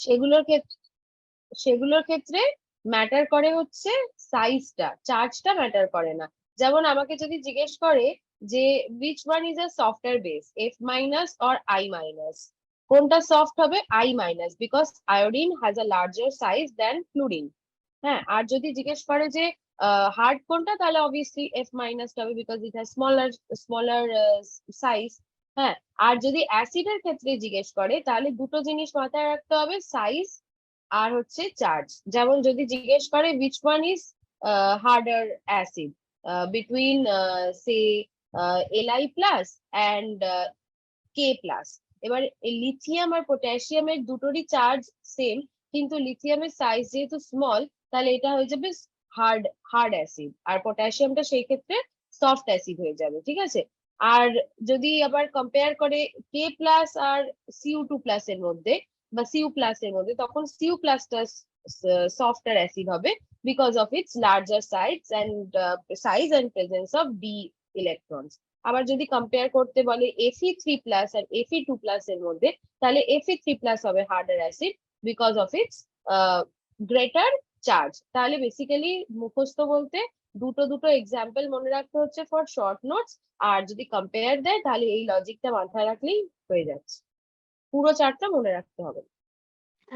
সেগুলোর ক্ষেত্রে ম্যাটার করে হচ্ছে সাইজটা, চার্জটা ম্যাটার করে না। যেমন আমাকে যদি জিজ্ঞেস করে যে which one is a softer base, F minus or I minus, কোনটা সফট হবে? I minus, because iodine has a larger size than fluorine. হ্যাঁ, আর যদি জিজ্ঞেস করে যে হার্ড কোনটা, তাহলে অবভিয়াসলি F মাইনাস হবে, because it has smaller size. হ্যাঁ, আর যদি অ্যাসিডের ক্ষেত্রে জিজ্ঞেস করে, তাহলে দুটো জিনিস মাথায় রাখতে হবে, সাইজ আর হচ্ছে চার্জ। যেমন যদি জিজ্ঞেস করে which one is harder acid between say Li plus and K plus, এবার লিথিয়াম আর পটাশিয়ামের দুটোরই চার্জ সেম, কিন্তু লিথিয়ামের সাইজ যেহেতু স্মল, তাহলে এটা হয়ে যাবে হার্ড হার্ড অ্যাসিড, আর পটাশিয়ামটা সেই ক্ষেত্রে সফট অ্যাসিড হয়ে যাবে। ঠিক আছে। আর যদি আবার কম্পেয়ার করে কে প্লাস আর সিউ2 প্লাস এর মধ্যে বা সিউ প্লাস এর মধ্যে, তখন সিউ প্লাসটা সফটার অ্যাসিড হবে because of its larger size and presence of d electrons. আবার যদি কম্পেয়ার করতে বলে Fe3 প্লাস আর Fe2 প্লাস এর মধ্যে, তাহলে Fe3 প্লাস হবে harder acid because of it's greater charge. তাহলে বেসিক্যালি মুখস্থ বলতে দুটো এক্সাম্পল মনে রাখতে হচ্ছে ফর শর্ট নোটস, আর যদি কম্পেয়ার দেয় তাহলে এই লজিকটা মাথায় রাখলেই হয়ে যাচ্ছে, পুরো চার্টটা মনে রাখতে হবে।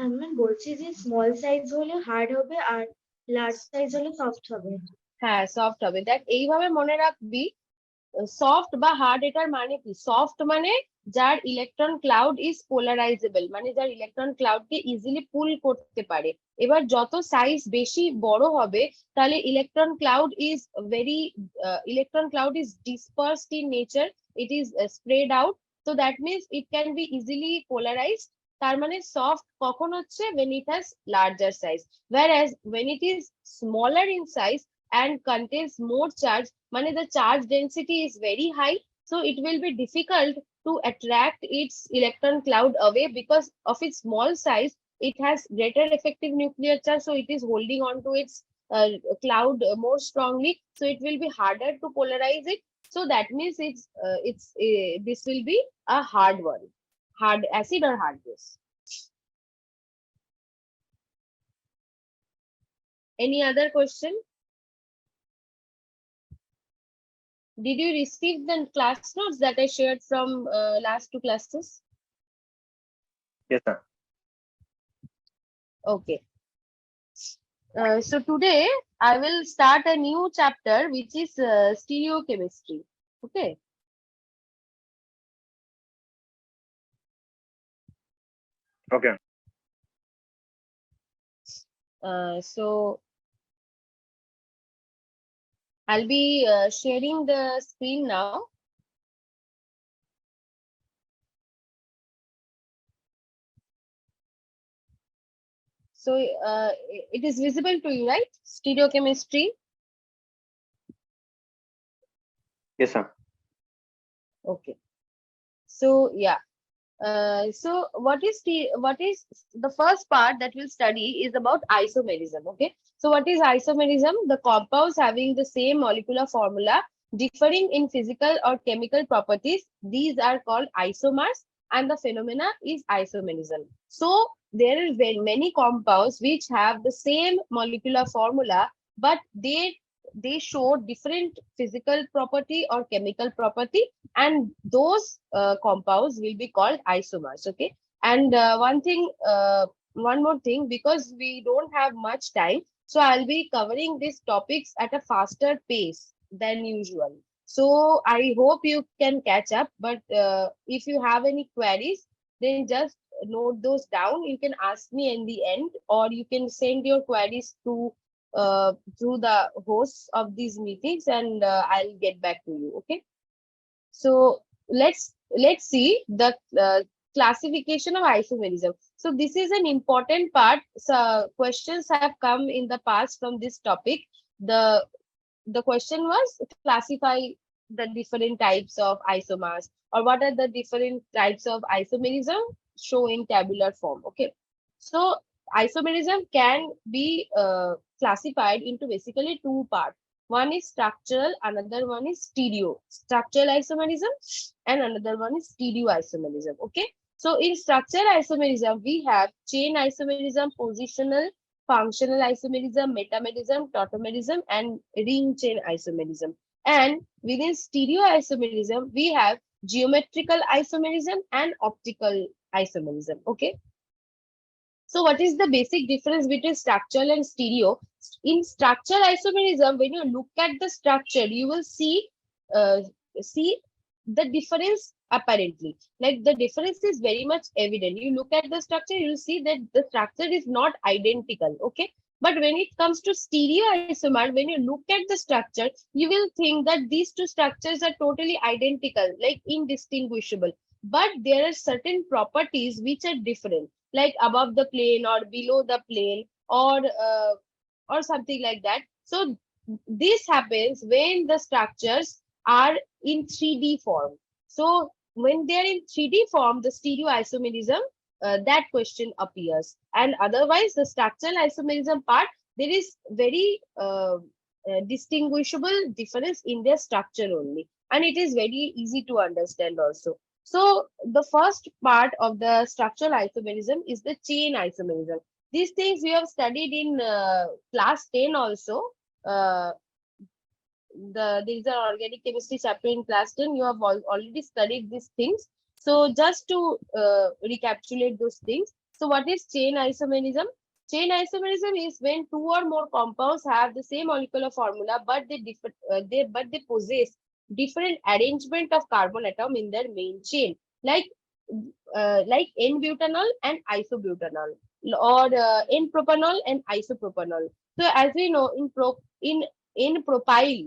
আমি বলছি যে স্মল সাইজ হলে হার্ড হবে আর লার্জ সাইজ হলে সফট হবে। হ্যাঁ, সফট হবে। দেখ, এইভাবে মনে রাখবি, সফট বা হার্ড এটার মানে কি? সফট মানে যার ইলেকট্রন ক্লাউড ইজ পোলারাইজেবল, মানে যার ইলেকট্রন ক্লাউডকে ইজিলি পুল করতে পারে। এবার যত সাইজ বেশি বড় হবে, তাহলে electron cloud is dispersed in nature, it is spread out, তো that means it can be easily polarised. তার মানে সফট কখন হচ্ছে? when it has larger size, whereas when it is smaller in size and contains more charge, মানে the charge density is very high, so it will be difficult to attract its electron cloud away because of its small size. It has greater effective nuclear charge, so it is holding on to its cloud more strongly, so it will be harder to polarize it. So that means this will be a hard one, hard acid or hard base. Any other question? Did you receive the class notes that I shared from last two classes? Yes, sir. Okay. So today I will start a new chapter, which is stereochemistry. Okay. Okay. So I'll be sharing the screen now. So it is visible to you, right? Stereochemistry. Yes, sir. Okay. So yeah. So what is the first part that we'll study is about isomerism. Okay. So what is isomerism? The compounds having the same molecular formula differing in physical or chemical properties, these are called isomers, and the phenomena is isomerism. So there are very many compounds which have the same molecular formula, but they show different physical property or chemical property, and those compounds will be called isomers. Okay. And one more thing, because we don't have much time, so I'll be covering these topics at a faster pace than usual. So I hope you can catch up, but if you have any queries, then just note those down. You can ask me in the end, or you can send your queries through the hosts of these meetings, and I'll get back to you. Okay. So let's see the classification of isomerism. So this is an important part. So questions have come in the past from this topic. The question was classify the different types of isomers, or what are the different types of isomerism, show in tabular form. Okay. So isomerism can be classified into basically two parts. One is structural, another one is stereo. Structural isomerism and another one is stereo isomerism. Okay. So in structural isomerism, we have chain isomerism, positional, functional isomerism, metamerism, tautomerism, and ring chain isomerism. And within stereoisomerism, we have geometrical isomerism and optical isomerism. Okay. So what is the basic difference between structural and stereo? In structural isomerism, when you look at the structure, you will uh, see the difference apparently. Like the difference is very much evident. You look at the structure, you will see that the structure is not identical. Okay. But when it comes to stereoisomer, when you look at the structure, you will think that these two structures are totally identical, like indistinguishable. But there are certain properties which are different, like above the plane or below the plane, or something like that. So this happens when the structures are in 3D form. So when they are in 3D form, the stereoisomerism, that question appears. And otherwise, the structural isomerism part, there is very distinguishable difference in their structure only. And it is very easy to understand also. So the first part of the structural isomerism is the chain isomerism. These things we have studied in class 10 also. Uh, these are organic chemistry chapter in class 10. You have already studied these things. So just to recapitulate those things. So what is chain isomerism? Chain isomerism is when two or more compounds have the same molecular formula, but they possess different arrangement of carbon atom in their main chain, like N-butanol and isobutanol, or N-propanol and isopropanol. So as we know, in N-propyl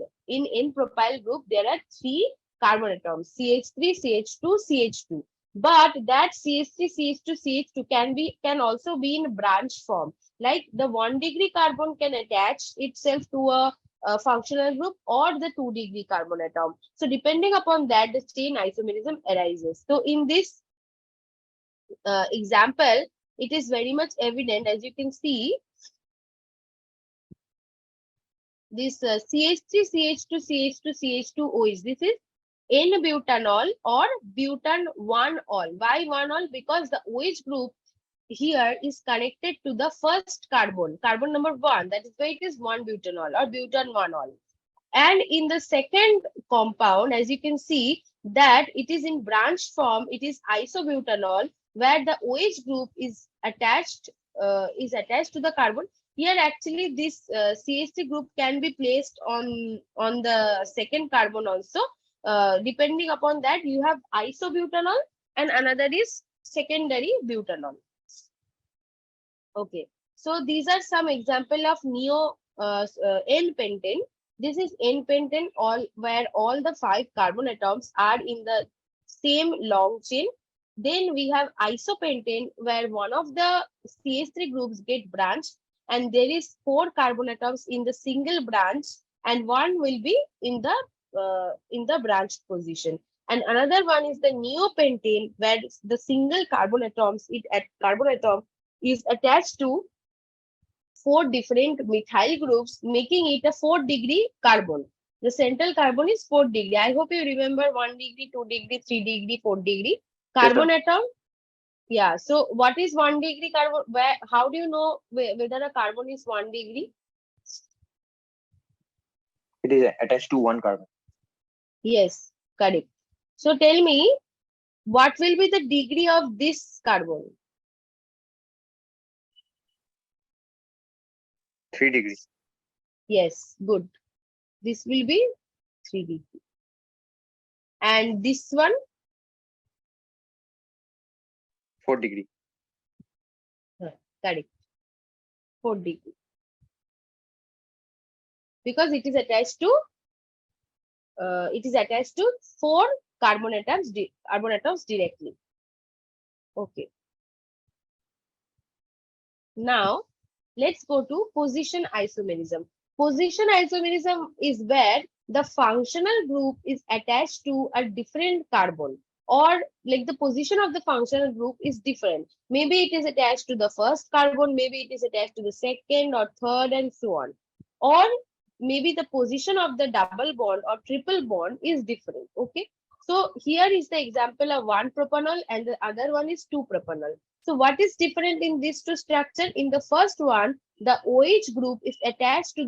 group, there are three carbon atoms: CH3, CH2, CH2. But that CH3, CH2, CH2 can also be in branch form. Like the 1-degree carbon can attach itself to a functional group or the 2-degree carbon atom. So depending upon that, the chain isomerism arises. So in this example, it is very much evident. As you can see, this CH3, CH2, CH2, CH2OH, this is N-butanol or butan 1-ol. Why 1-ol? Because the OH group here is connected to the first carbon number 1. That is why it is 1-butanol or butan 1-ol. And in the second compound, as you can see, that it is in branch form, it is isobutanol, where the OH group is attached to the carbon. Here actually this CH3 group can be placed on the second carbon also. Depending upon that, you have isobutanol and another is secondary butanol. Okay, so these are some example of N-pentane. This is N-pentane, where all the 5 carbon atoms are in the same long chain. Then we have isopentane, where one of the CH3 groups get branched, and there is 4 carbon atoms in the single branch, and one will be in the branched position. And another one is the neopentane, where the single carbon atom is attached to 4 different methyl groups, making it a 4-degree carbon. The central carbon is 4-degree. I hope you remember 1 degree, 2 degree, 3 degree, 4 degree. Carbon atom. Yeah. So what is 1-degree carbon? How do you know whether a carbon is 1 degree? It is attached to one carbon. Yes, correct. So tell me, what will be the degree of this carbon? 3 degrees. Yes, good. This will be 3 degree. And this one? 4 degree. Correct. 4 degree. Because it is attached to 4 carbon atoms directly. Okay. Now let's go to position isomerism. Position isomerism is where the functional group is attached to a different carbon, or like the position of the functional group is different. Maybe it is attached to the first carbon, maybe it is attached to the second or third, and so on. Or maybe the position of the double bond or triple bond is different. Okay. So here is the example of one propanol and the other one is two propanol. So what is different in these two structure? In the first one, the OH group is attached to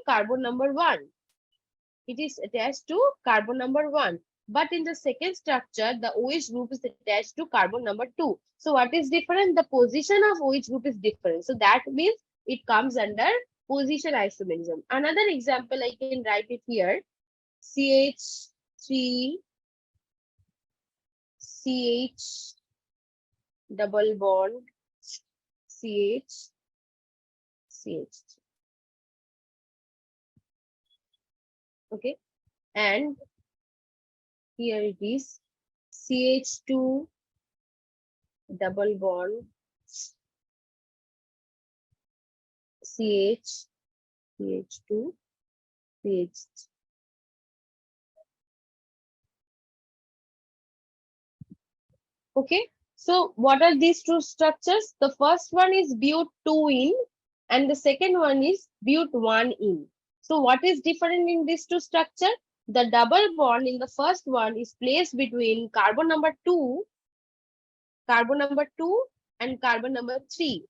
carbon number 1. It is attached to carbon number 1. But in the second structure, the OH group is attached to carbon number 2. So what is different? The position of OH group is different. So that means it comes under position isomerism. Another example, I can write it here. CH3, CH double bond, CH, CH. Okay. And here it is CH2 double bond CH, CH2, CH. Okay. So what are these two structures? The first one is but2 in and the second one is but1 in. So what is different in these two structure? The double bond in the first one is placed between carbon number 2 and carbon number 3.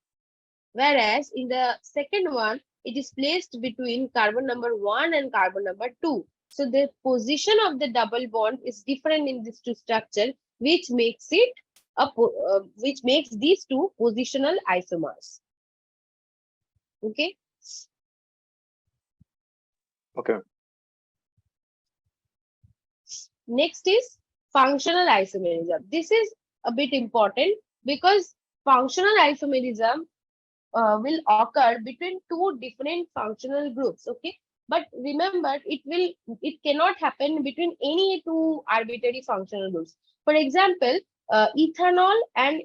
Whereas in the second one, it is placed between carbon number 1 and carbon number 2. So the position of the double bond is different in these two structures, which makes it which makes these two positional isomers. Okay. Okay. Next is functional isomerism. This is a bit important because functional isomerism will occur between two different functional groups. Okay. But remember, it cannot happen between any two arbitrary functional groups. For example, ethanol and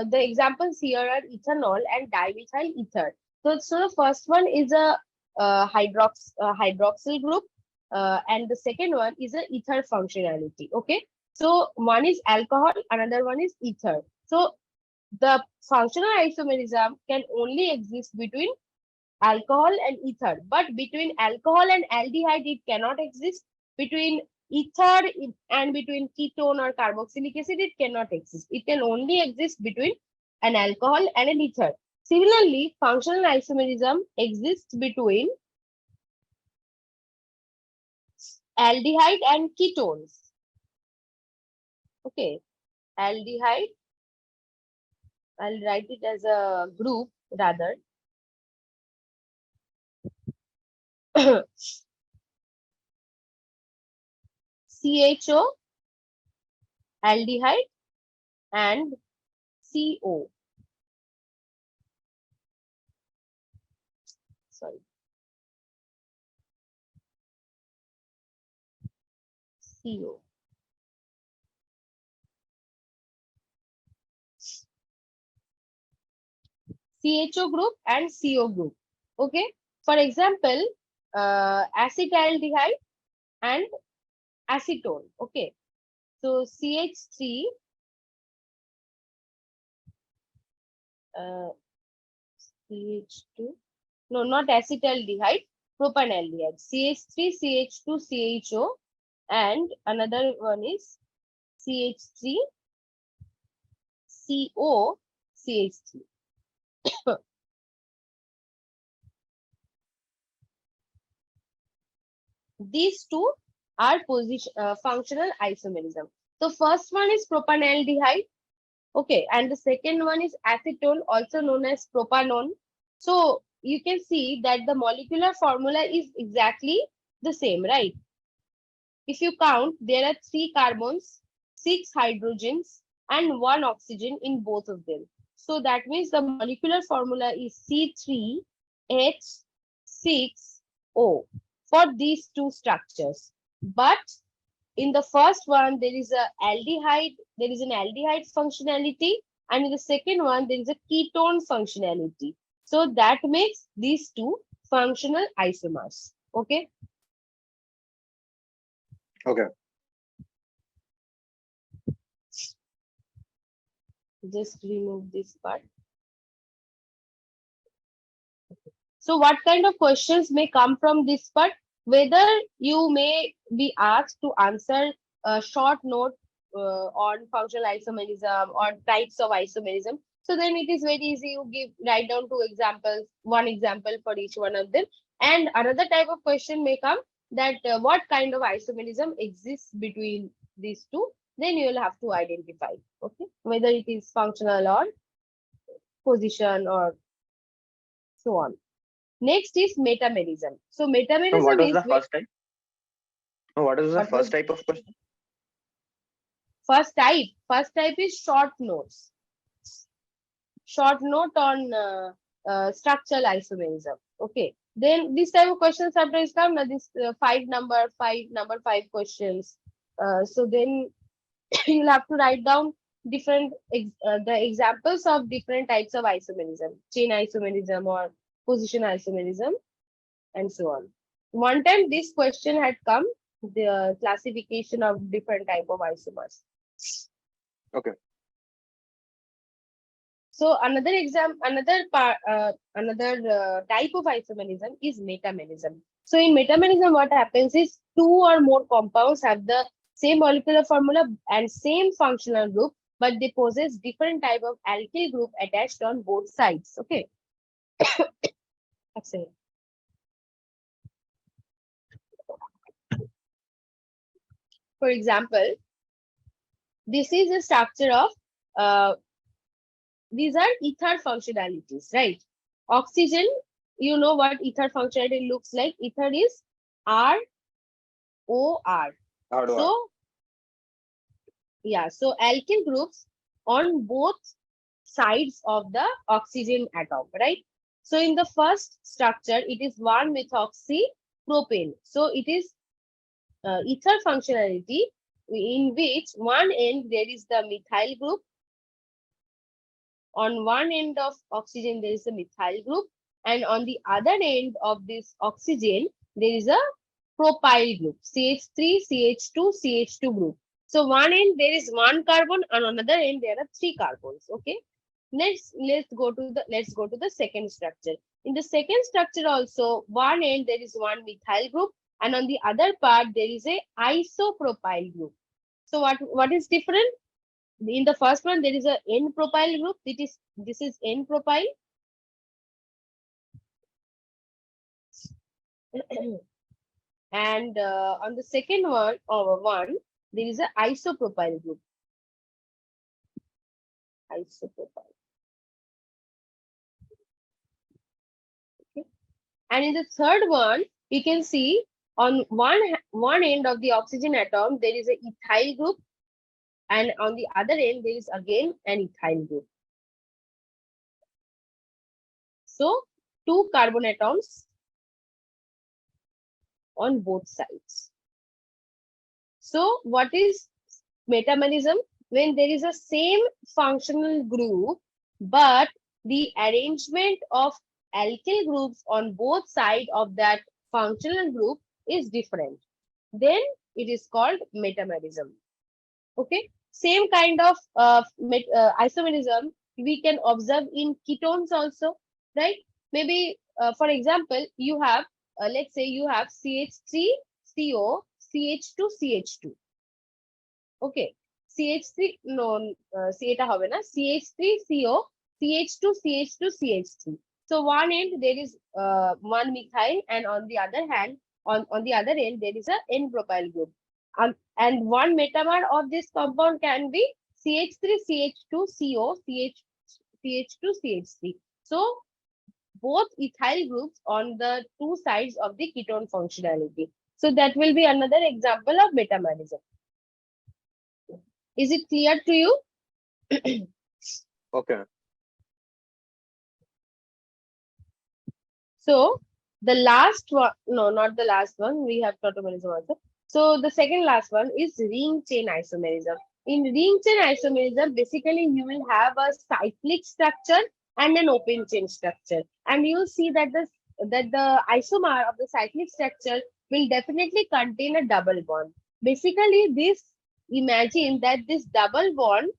the examples here are ethanol and dimethyl ether. So the first one is a hydroxyl group, and the second one is a ether functionality. Okay. So one is alcohol, another one is ether. So the functional isomerism can only exist between alcohol and ether, but between alcohol and aldehyde, it cannot exist. Between ether and between ketone or carboxylic acid, it cannot exist. It can only exist between an alcohol and an ether. Similarly, functional isomerism exists between aldehyde and ketones. Okay, aldehyde, I'll write it as a group rather. CHO, aldehyde, and CO. Sorry. CO. CHO group and CO group. Okay. For example, acetaldehyde and acetone. Okay. So CH3, CH2, no, not acetaldehyde, propanaldehyde. CH3, CH2, CHO, and another one is CH3, CO, CH3. These two are functional isomerism. So first one is propanaldehyde. Okay, and the second one is acetone, also known as propanone. So you can see that the molecular formula is exactly the same, right? If you count, there are 3 carbons, 6 hydrogens, and 1 oxygen in both of them. So that means the molecular formula is C3H6O for these two structures. But in the first one, there is an aldehyde functionality, and in the second one, there is a ketone functionality. So that makes these two functional isomers. Okay. Okay. Just remove this part. So what kind of questions may come from this part? Whether you may be asked to answer short note on functional isomerism or types of isomerism. So then it is very easy. You write down two examples, one example for each one of them. And another type of question may come that what kind of isomerism exists between these two. Then you will have to identify, okay, whether it is functional or position or so on. Next is metamerism. So So metamerism what was is the first type? No, what is the what was first type of question? first type. First type is short notes. Short note on structural isomerism. Okay. Then this type of questions sometimes come. This number five questions. So then you'll have to write down the examples of different types of isomerism, chain isomerism or position isomerism, and so on. One time this question had come, the classification of different type of isomers. Okay. So another type of isomerism is metamerism. So in metamerism, what happens is two or more compounds have the same molecular formula and same functional group, but they possess different type of alkyl group attached on both sides. Okay. Excellent. For example, this is a structure of these are ether functionalities, right? Oxygen, you know what ether functionality looks like. Ether is ROR. How do I? So, yeah, so alkyl groups on both sides of the oxygen atom, right? So in the first structure, it is 1-methoxypropane. So it is ether functionality in which one end there is the methyl group. On one end of oxygen, there is a methyl group, and on the other end of this oxygen, there is a propyl group, CH3, CH2, CH2 group. So one end there is one carbon, and on another end there are three carbons. Okay. Let's go to the second structure. In the second structure also, one end there is one methyl group, and on the other part there is a isopropyl group. So what is different? In the first one, there is a N-propyl group. This is N-propyl. And on the second one, there is a isopropyl group. Isopropyl. Okay. And in the third one, you can see on one end of the oxygen atom, there is a ethyl group. And on the other end, there is again an ethyl group. So, two carbon atoms on both sides. So, what is metamerism? When there is a same functional group, but the arrangement of alkyl groups on both sides of that functional group is different, then it is called metamerism. Okay. Same kind of isomerism we can observe in ketones also, right? Maybe, for example, you have, let's say you have CH3CO, CH2, CH2. Okay. CH3, no, CH hobe na, CH3CO, CH2, CH2, CH3. So one end there is one methyl, and on the other hand, on the other end there is a N-propyl group. And one metamer of this compound can be CH3, CH2, CO, CH2, CH3. So both ethyl groups on the two sides of the ketone functionality. So that will be another example of metamerism. Is it clear to you? Okay. So the last one, no, not the last one. We have Tautomerism also. So the second last one is ring chain isomerism. In ring chain isomerism, basically you will have a cyclic structure and an open chain structure, and you will see that the isomer of the cyclic structure will definitely contain a double bond. Basically, imagine that this double bond,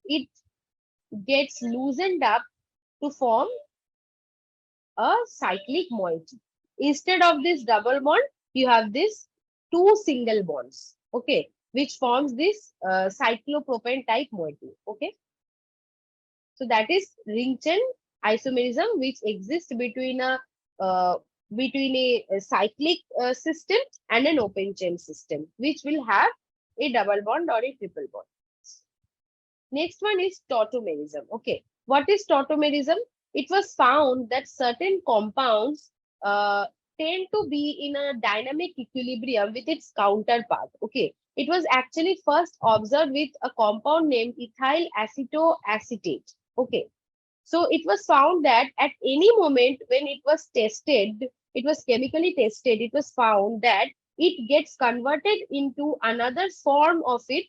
it gets loosened up to form a cyclic moiety. Instead of this double bond, you have this two single bonds. Okay. which forms this cyclopropane type moiety. Okay. So that is ring chain isomerism, which exists between uh, a cyclic system and an open chain system, which will have a double bond or a triple bond. Next one is tautomerism. Okay, what is tautomerism? It was found that certain compounds uh, tend to be in a dynamic equilibrium with its counterpart. Okay, it was actually first observed with a compound named ethyl acetoacetate. Okay, so it was found that at any moment when it was tested, it was chemically tested, it was found that it gets converted into another form of it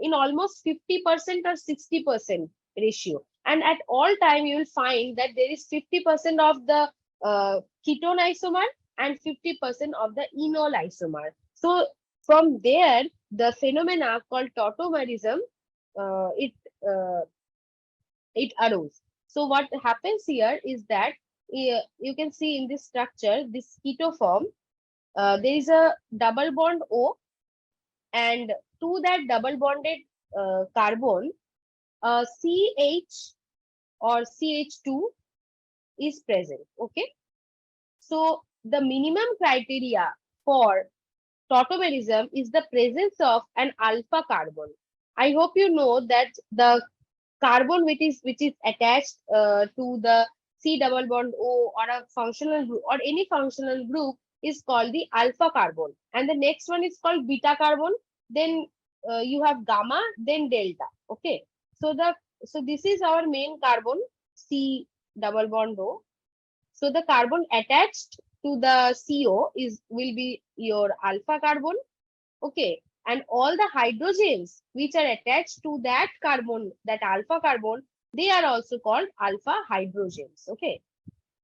in almost 50% or 60% ratio. And at all time, you will find that there is 50% of the ketone isomer and 50% of the enol isomer. So from there, the phenomena called tautomerism, uh, it arose. So what happens here is that you can see in this structure, this keto form, there is a double bond O, and to that double bonded carbon, CH or CH2 is present. Okay. So the minimum criteria for tautomerism is the presence of an alpha carbon. I hope you know that the carbon which is attached to the C double bond O or a functional group or any functional group is called the alpha carbon, and the next one is called beta carbon. Then you have gamma, then delta. Okay, so this is our main carbon, C double bond O. So the carbon attached to the CO will be your alpha carbon. Okay, and all the hydrogens which are attached to that carbon, that alpha carbon, they are also called alpha hydrogens. Okay,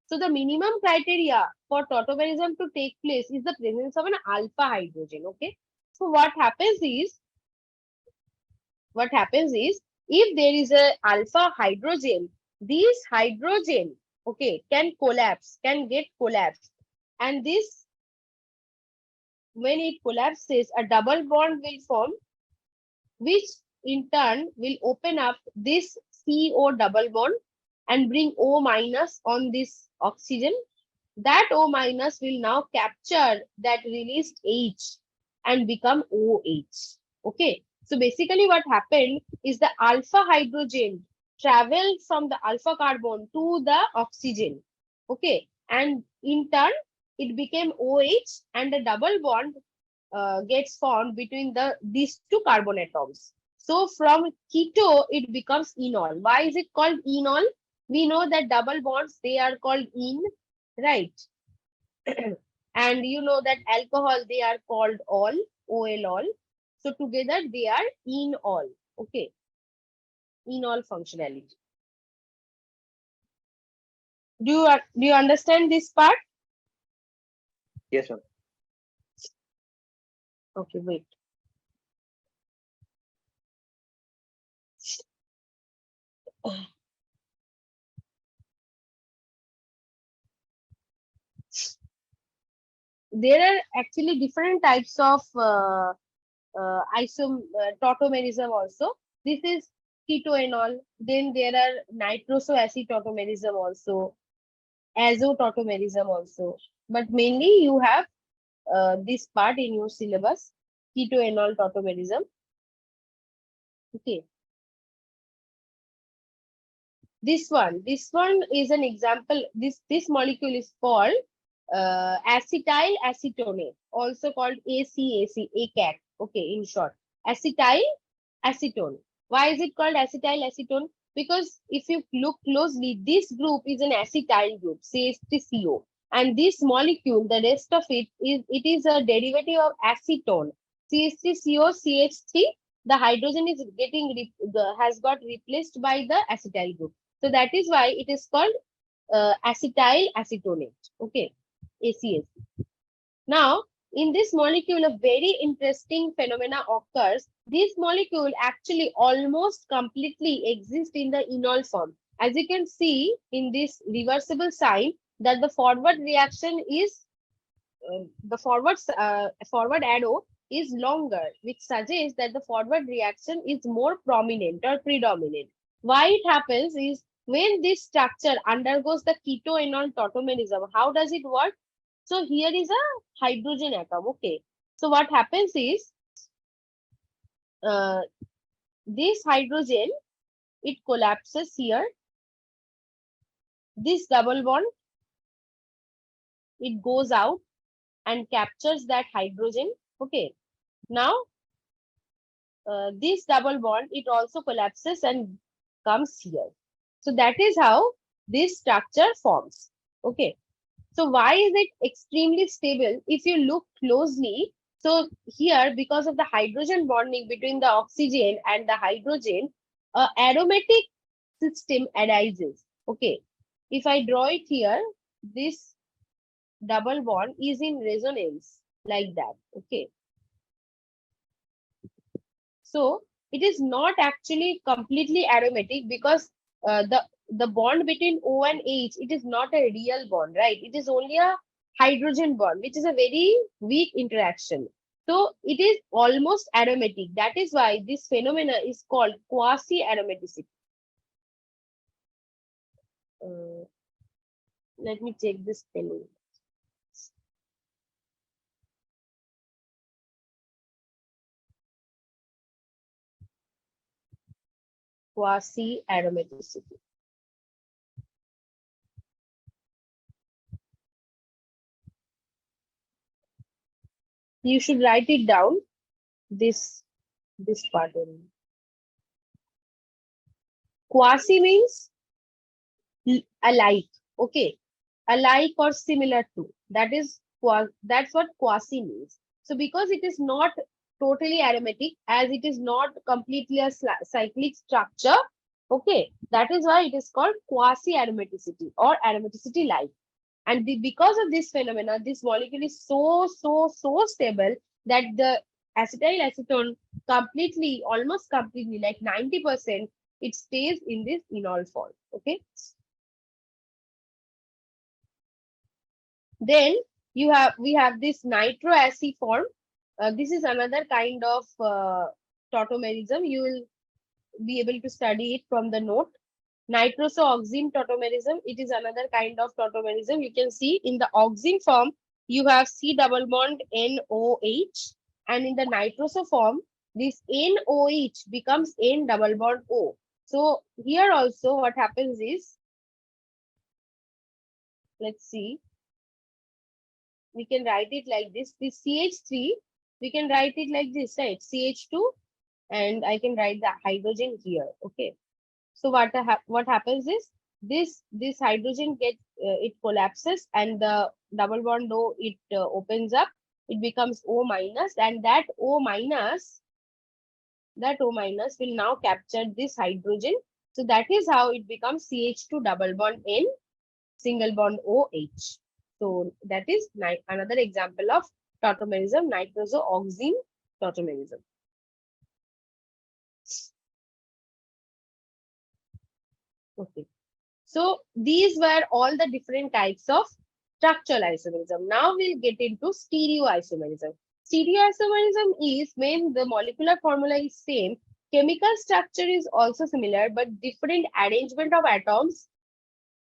so the minimum criteria for tautomerism to take place is the presence of an alpha hydrogen. Okay, so what happens is if there is a alpha hydrogen, this hydrogen, okay, can get collapsed, and this, when it collapses, a double bond will form, which in turn will open up this CO double bond and bring O minus on this oxygen. That O minus will now capture that released H and become OH. Okay. So basically what happened is the alpha hydrogen traveled from the alpha carbon to the oxygen. Okay. And in turn, it became OH, and a double bond gets formed between these two carbon atoms. So from keto, it becomes enol. Why is it called enol? We know that double bonds, they are called en, right? And you know that alcohol, they are called ol, ol all. So together they are enol. Okay, enol functionality. Do you understand this part? Yes, ma'am. Okay, wait. There are actually different types of tautomerism also. This is ketoenol. Then there are nitrosoacetautomerism also, azotautomerism also. But mainly you have this part in your syllabus, ketoenol tautomerism. Okay. This one is an example. This molecule is called acetyl acetonate, also called ACAC. Okay, in short, acetyl acetone. Why is it called acetyl acetone? Because if you look closely, this group is an acetyl group, CH3CO, and this molecule, the rest of it is a derivative of acetone, CH3CO, CH3. The hydrogen is has got replaced by the acetyl group. So that is why it is called acetyl acetonate. Okay, ACAC. Now, in this molecule, a very interesting phenomena occurs. This molecule actually almost completely exists in the enol form. As you can see in this reversible sign, that the forward reaction is the forward arrow is longer, which suggests that the forward reaction is more prominent or predominant. Why it happens is when this structure undergoes the keto-enol tautomerism, how does it work? So here is a hydrogen atom. Okay. So what happens is uh, this hydrogen, it collapses here. This double bond, it goes out and captures that hydrogen. Okay. Now this double bond, it also collapses and comes here. So that is how this structure forms. Okay. So why is it extremely stable? If you look closely, so here, because of the hydrogen bonding between the oxygen and the hydrogen, a aromatic system arises. Okay. If I draw it here, this double bond is in resonance like that. Okay. So it is not actually completely aromatic because the bond between O and H, it is not a real bond, right? It is only a hydrogen bond, which is a very weak interaction. So it is almost aromatic. That is why this phenomena is called quasi-aromaticity. Uh, Let me check this spelling. Quasi-aromaticity. You should write it down, this part only. Quasi means alike, okay, alike or similar to. That's what quasi means. So because it is not totally aromatic, as it is not completely a cyclic structure, okay, that is why it is called quasi aromaticity or aromaticity like. And because of this phenomena, this molecule is so stable that the acetyl acetone completely, almost completely, like 90%, it stays in this enol form. Okay. Then we have this nitroacid form. This is another kind of tautomerism. You will be able to study it from the note. Nitroso-oxime tautomerism. It is another kind of tautomerism. You can see in the oxime form, you have C double bond NOH, and in the nitroso form, this NOH becomes N double bond O. So here also what happens is, let's see, we can write it like this. This CH3, we can write it like this, right? CH2, and I can write the hydrogen here. Okay. So what happens is this hydrogen it collapses and the double bond O, it opens up. It becomes O minus, and that O minus will now capture this hydrogen. So that is how it becomes CH2 double bond N single bond OH. So that is another example of tautomerism, nitroso-oxime tautomerism. Okay. So these were all the different types of structural isomerism. Now we'll get into stereoisomerism. Stereoisomerism is when the molecular formula is same, chemical structure is also similar, but different arrangement of atoms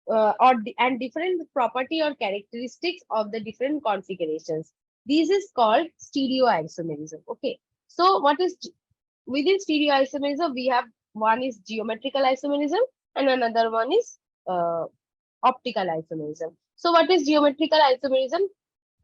and different property or characteristics of the different configurations. This is called stereoisomerism. Okay. So what is within stereoisomerism? We have one is geometrical isomerism and another one is optical isomerism. So what is geometrical isomerism?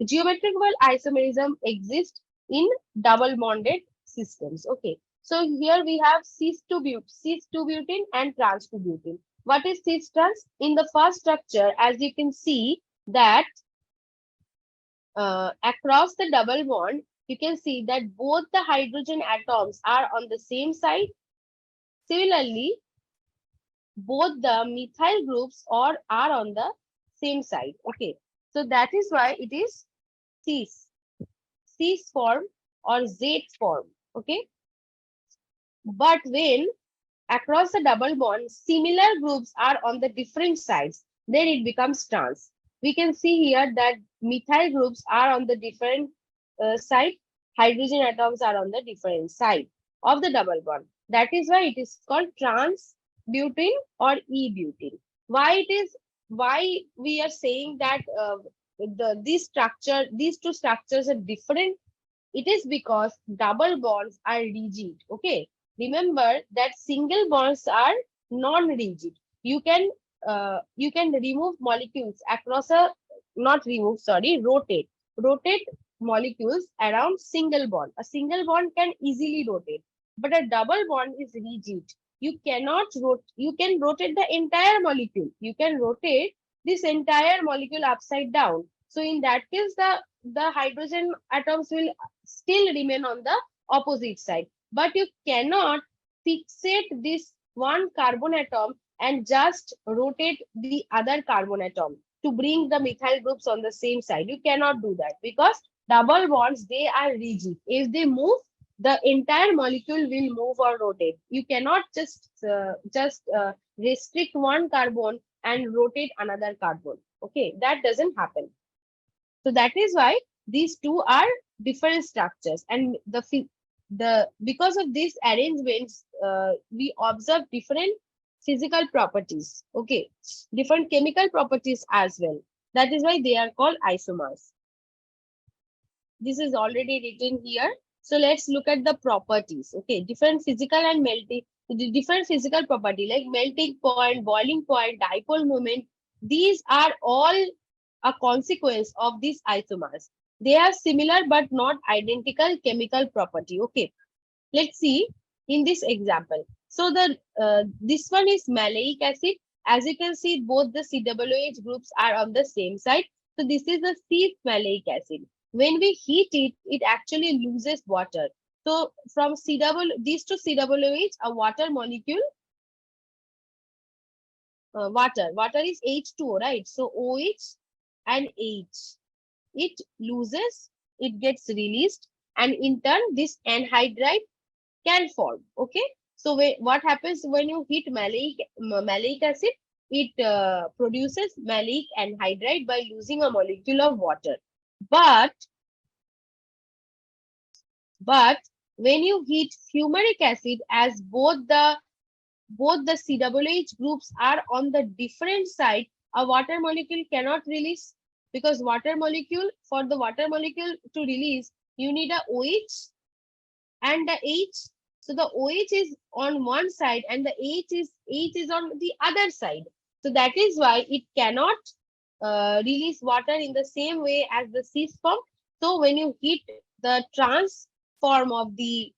Geometrical isomerism exists in double bonded systems. Okay. So here we have cis-2-butene and trans-2-butene. What is cis-trans? In the first structure, as you can see that across the double bond, you can see that both the hydrogen atoms are on the same side. Similarly, both the methyl groups are on the same side. Okay. So that is why it is cis form or Z form. Okay. But when across the double bond, similar groups are on the different sides, then it becomes trans. We can see here that methyl groups are on the different side, hydrogen atoms are on the different side of the double bond. That is why it is called trans butene or e-butene. Why we are saying that these two structures are different? It is because double bonds are rigid. Okay, remember that single bonds are non-rigid. You can remove molecules across a not remove, sorry, rotate molecules around single bond. A single bond can easily rotate, but a double bond is rigid. You can rotate the entire molecule. You can rotate this entire molecule upside down. So in that case, the hydrogen atoms will still remain on the opposite side. But you cannot fixate this one carbon atom and just rotate the other carbon atom to bring the methyl groups on the same side. You cannot do that because double bonds, they are rigid. If they move, the entire molecule will move or rotate. You cannot just restrict one carbon and rotate another carbon. Okay, that doesn't happen. So that is why these two are different structures, and the because of these arrangements, we observe different physical properties. Okay, different chemical properties as well. That is why they are called isomers. This is already written here. So let's look at the properties. Okay, different physical and melting, different physical property like melting point, boiling point, dipole moment. These are all a consequence of these isomers. They have similar but not identical chemical property. Okay, let's see in this example. So this one is maleic acid. As you can see, both the COOH groups are on the same side. So this is the cis maleic acid. When we heat it, it actually loses water. So from these two COOH, a water molecule, water is H2O, right? So OH and H, it loses, it gets released, and in turn, this anhydride can form. Okay, so what happens when you heat maleic acid? It produces maleic anhydride by losing a molecule of water. But when you heat fumaric acid, as both the COOH groups are on the different side, a water molecule cannot release, because for the water molecule to release, you need a OH and the H. So the OH is on one side and the H is on the other side. So that is why it cannot release water in the same way as the cis form. So when you heat the trans form of the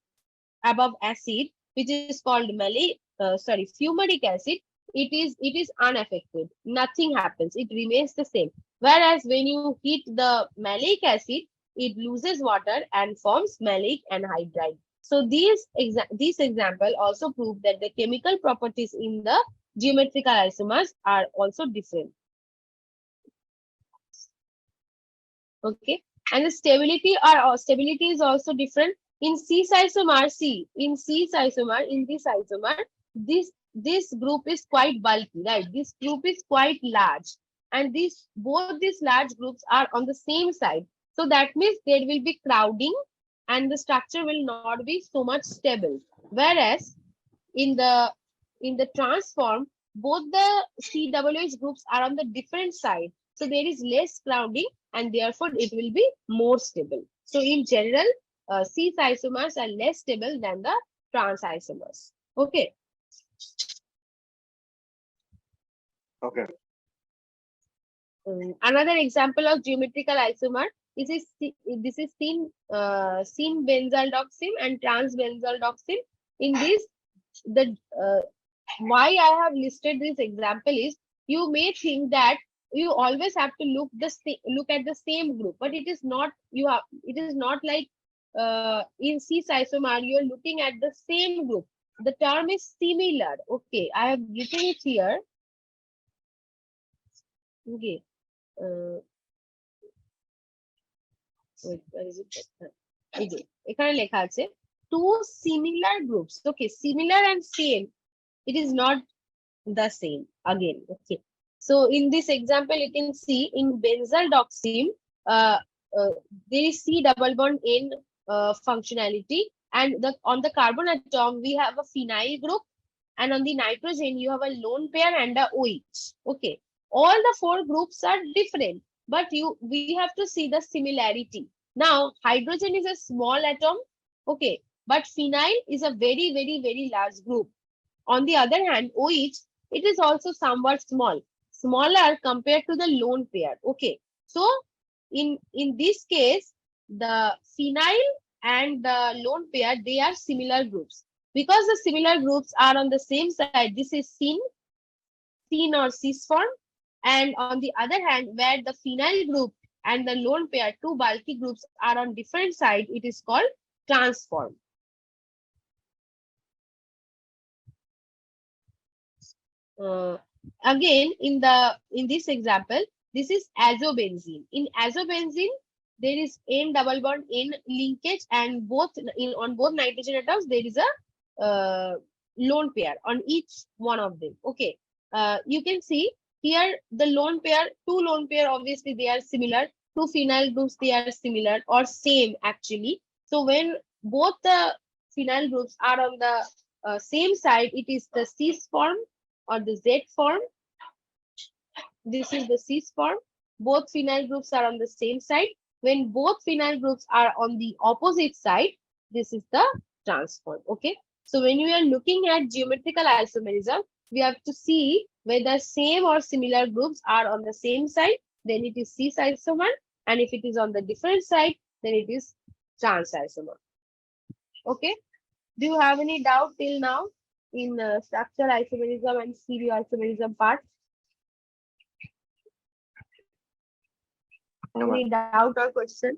above acid, which is called fumaric acid, it is unaffected. Nothing happens. It remains the same. Whereas when you heat the maleic acid, it loses water and forms maleic anhydride. So this example also prove that the chemical properties in the geometrical isomers are also different. Okay, and the stability is also different. In cis isomer, this group is quite bulky, right? This group is quite large, and both these large groups are on the same side. So that means there will be crowding, and the structure will not be so much stable. Whereas in the transform, both the COOH groups are on the different side. So there is less crowding, and therefore it will be more stable. So in general, cis isomers are less stable than the trans isomers. Okay. Okay. Another example of geometrical isomer this is syn benzaldoxime and trans benzaldoxime. In this, why I have listed this example is, you may think that you always have to look at the same group, but it is not. It is not like in cis isomer you are looking at the same group. The term is similar. Okay, I have written it here. Okay. Wait, where is it? এখানে লেখা আছে two similar groups. Okay, similar and same. It is not the same again. Okay. So in this example, you can see in benzaldoxime, there is C double bond N functionality. And on the carbon atom, we have a phenyl group, and on the nitrogen, you have a lone pair and a OH. Okay. All the four groups are different, but we have to see the similarity. Now, hydrogen is a small atom. Okay. But phenyl is a very, very, very large group. On the other hand, OH, it is also somewhat small, smaller compared to the lone pair. Okay. So, in this case, the phenyl and the lone pair, they are similar groups. Because the similar groups are on the same side, this is syn or cis form. And on the other hand, where the phenyl group and the lone pair, two bulky groups, are on different side, it is called trans form. Again, in this example, this is azobenzene. In azobenzene, there is N double bond N linkage, and on both nitrogen atoms there is a lone pair on each one of them. Okay, you can see here the lone pair, two lone pair, obviously they are similar. Two phenyl groups, they are similar or same actually. So when both the phenyl groups are on the same side, it is the cis form or the Z form. This is the cis form. Both phenyl groups are on the same side. When both phenyl groups are on the opposite side, this is the trans form. Okay. So when we are looking at geometrical isomerism, we have to see whether same or similar groups are on the same side, then it is cis isomer. And if it is on the different side, then it is trans isomer. Okay. Do you have any doubt till now in structural isomerism and stereoisomerism part? No, Any doubt or question?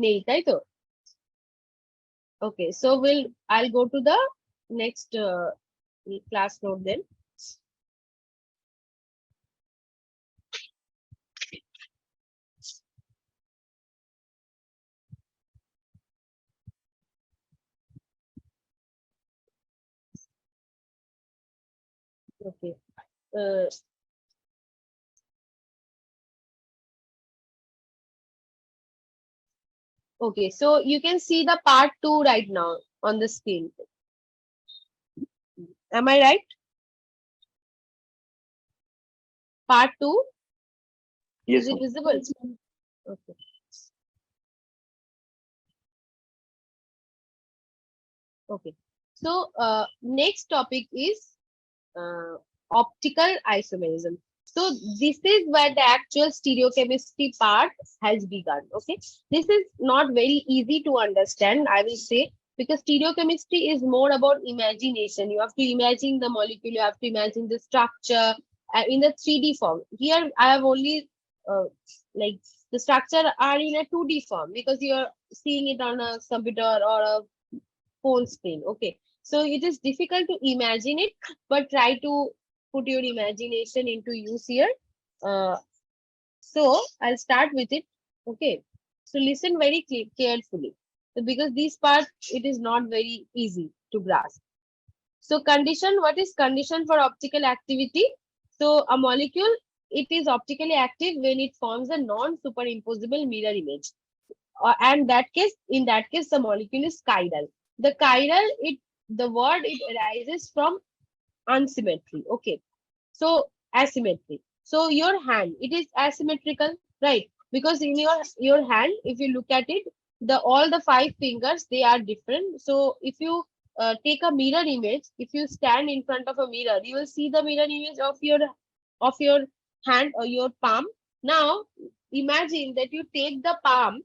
নেই তাই তো? Okay, so I'll go to the next class note then. Okay. Okay, so you can see the part 2 right now on the screen. Am I right? Part 2? Yes, Is it visible? Okay. Okay. So next topic is optical isomerism. So this is where the actual stereochemistry part has begun. Okay. This is not very easy to understand, I will say, because stereochemistry is more about imagination. You have to imagine the molecule, you have to imagine the structure in the 3D form. Here I have only like the structure are in a 2D form because you are seeing it on a computer or a phone screen. Okay. So it is difficult to imagine it, but try to put your imagination into use here. So I'll start with it. Okay. So listen very carefully. So because this part, it is not very easy to grasp. So condition, what is condition for optical activity? So a molecule, it is optically active when it forms a non-superimposable mirror image. And in that case, the molecule is chiral. The chiral, the word, it arises from unsymmetry. Okay. So asymmetry. So your hand, it is asymmetrical, right? Because in your hand, if you look at it, all the 5 fingers, they are different. So if you take a mirror image, if you stand in front of a mirror, you will see the mirror image of your hand or your palm. Now imagine that you take the palm.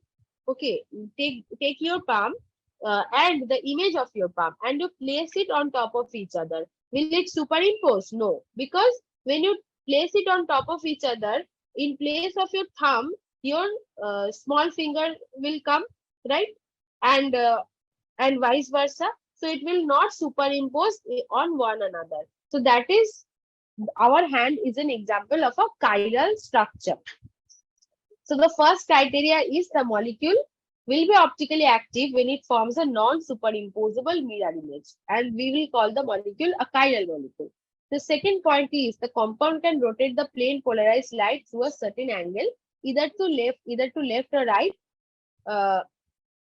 Okay, take your palm and the image of your palm, and you place it on top of each other. Will it superimpose? No, because when you place it on top of each other, in place of your thumb, your small finger will come, right? And vice versa. So it will not superimpose on one another. So that is, our hand is an example of a chiral structure. So the first criteria is the molecule will be optically active when it forms a non-superimposable mirror image. And we will call the molecule a chiral molecule. The second point is the compound can rotate the plane polarized light through a certain angle, either to left or right.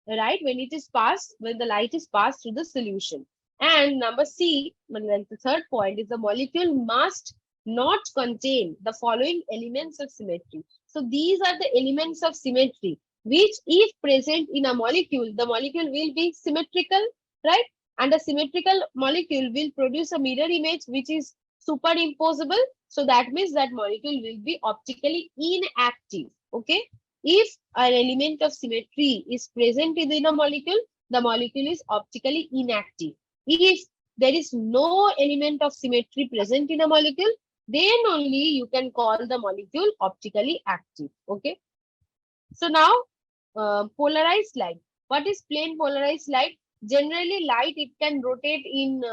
Right, when the light is passed through the solution. And number C, the third point is the molecule must not contain the following elements of symmetry. So these are the elements of symmetry which, if present in a molecule, the molecule will be symmetrical, right? And a symmetrical molecule will produce a mirror image which is superimposable. So that means that molecule will be optically inactive. Okay. If an element of symmetry is present within a molecule, the molecule is optically inactive. If there is no element of symmetry present in a molecule, then only you can call the molecule optically active. Okay. So now, polarized light. What is plane polarized light? Generally, light, it can rotate in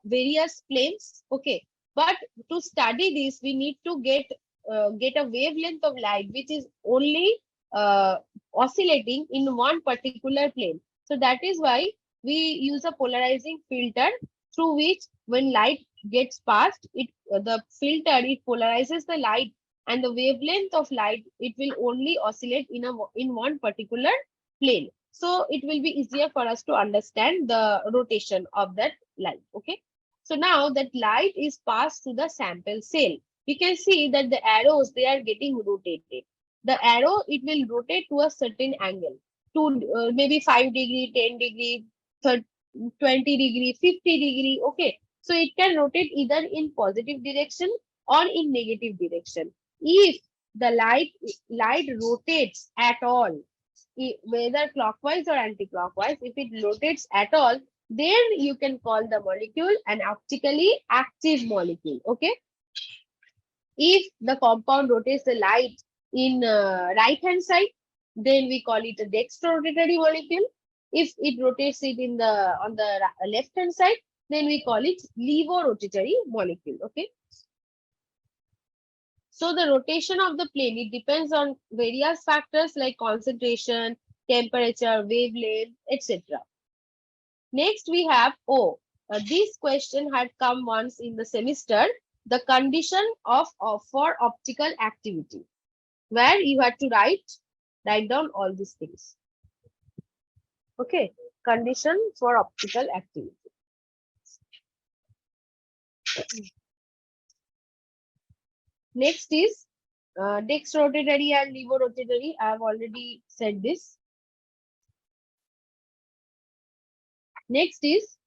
various planes. Okay. But to study this, we need to get a wavelength of light which is only oscillating in one particular plane. So that is why we use a polarizing filter through which, when light gets passed, the filter, it polarizes the light, and the wavelength of light, it will only oscillate in one particular plane. So it will be easier for us to understand the rotation of that light. Okay. So now that light is passed to the sample cell, you can see that the arrows, they are getting rotated. The arrow, it will rotate to a certain angle, to maybe 5 degree, 10 degree, 30, 20 degree, 50 degree. Okay. So it can rotate either in positive direction or in negative direction. If the light rotates at all, whether clockwise or anti-clockwise, if it rotates at all, then you can call the molecule an optically active molecule. Okay. If the compound rotates the light in right hand side, then we call it a dextrorotatory molecule. If it rotates it on the left hand side, then we call it levorotatory molecule. Okay. So the rotation of the plane, it depends on various factors like concentration, temperature, wavelength, etc. Next we have O. This question had come once in the semester, the condition for optical activity, where you had to write down all these things. Okay, condition for optical activity. Next is dextrorotatory and levorotatory. I have already said this. Next is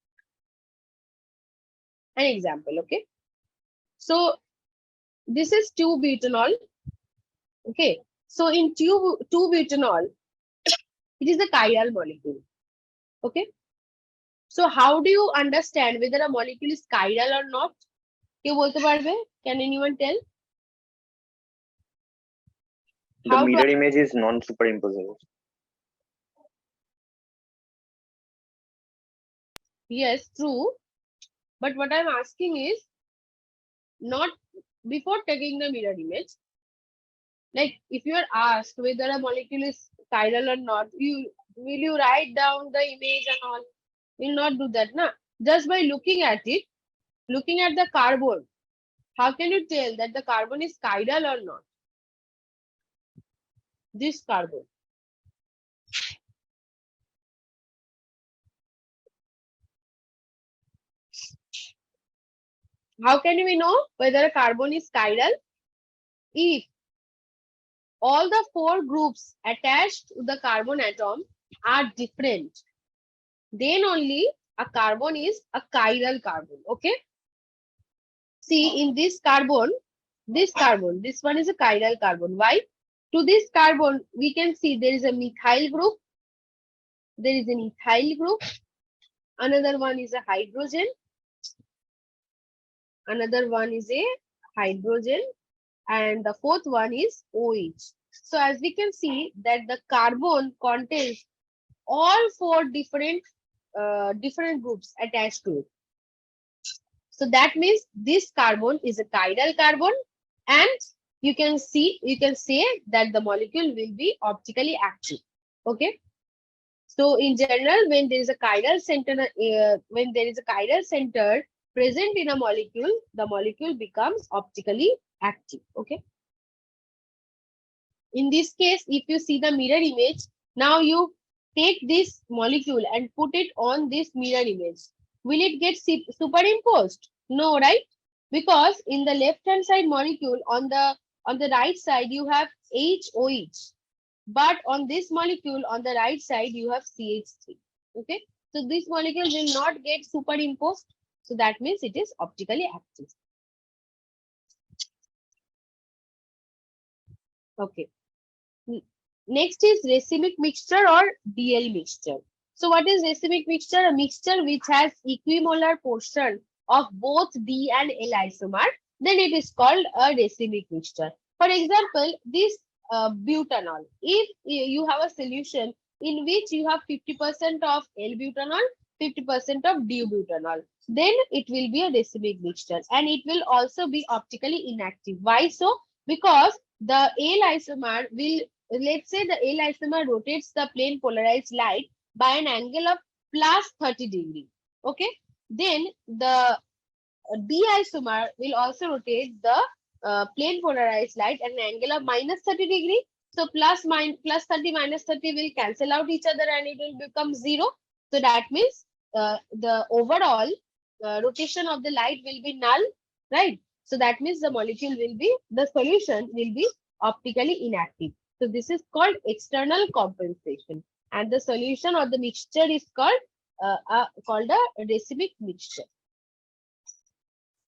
an example. Okay. So this is 2-butanol. Okay. So in 2-butanol, it is a chiral molecule. Okay. So how do you understand whether a molecule is chiral or not? Can anyone tell? The mirror image is non-superimposable. Yes, true. But what I'm asking is, not before taking the mirror image, like if you are asked whether a molecule is chiral or not, will you write down the image and all? Will not do that, na? Just by looking at it, looking at the carbon, how can you tell that the carbon is chiral or not? This carbon. How can we know whether a carbon is chiral? If all the 4 groups attached to the carbon atom are different, then only a carbon is a chiral carbon. Okay. See, in this one is a chiral carbon. Why? To this carbon, we can see there is a methyl group. There is an ethyl group. Another one is a hydrogen. Another one is a hydrogen. And the 4th one is OH. So as we can see that the carbon contains all 4 different groups attached to it. So that means this carbon is a chiral carbon, and you can say that the molecule will be optically active. Okay. So in general, when there is a chiral center, present in a molecule, the molecule becomes optically active. Okay. In this case, if you see the mirror image, now you take this molecule and put it on this mirror image. Will it get superimposed? No, right? Because in the left hand side molecule, on the right side you have HOH, but on this molecule on the right side you have CH3. Okay, so this molecule will not get superimposed, so that means it is optically active. Okay. Next is racemic mixture or DL mixture. So what is racemic mixture? A mixture which has equimolar portion of both D and L isomer, then it is called a racemic mixture. For example, this butanol. If you have a solution in which you have 50% of L-butanol, 50% of D-butanol, then it will be a racemic mixture, and it will also be optically inactive. Why so? Because the L isomer will, let's say the L isomer rotates the plane polarized light by an angle of plus 30 degree. Okay, then the D isomer will also rotate the plane polarized light at an angle of minus 30 degree. So plus 30 minus 30 will cancel out each other and it will become 0. So that means the overall rotation of the light will be null, right? So that means the solution will be optically inactive. So this is called external compensation, and the solution or the mixture is called a racemic mixture.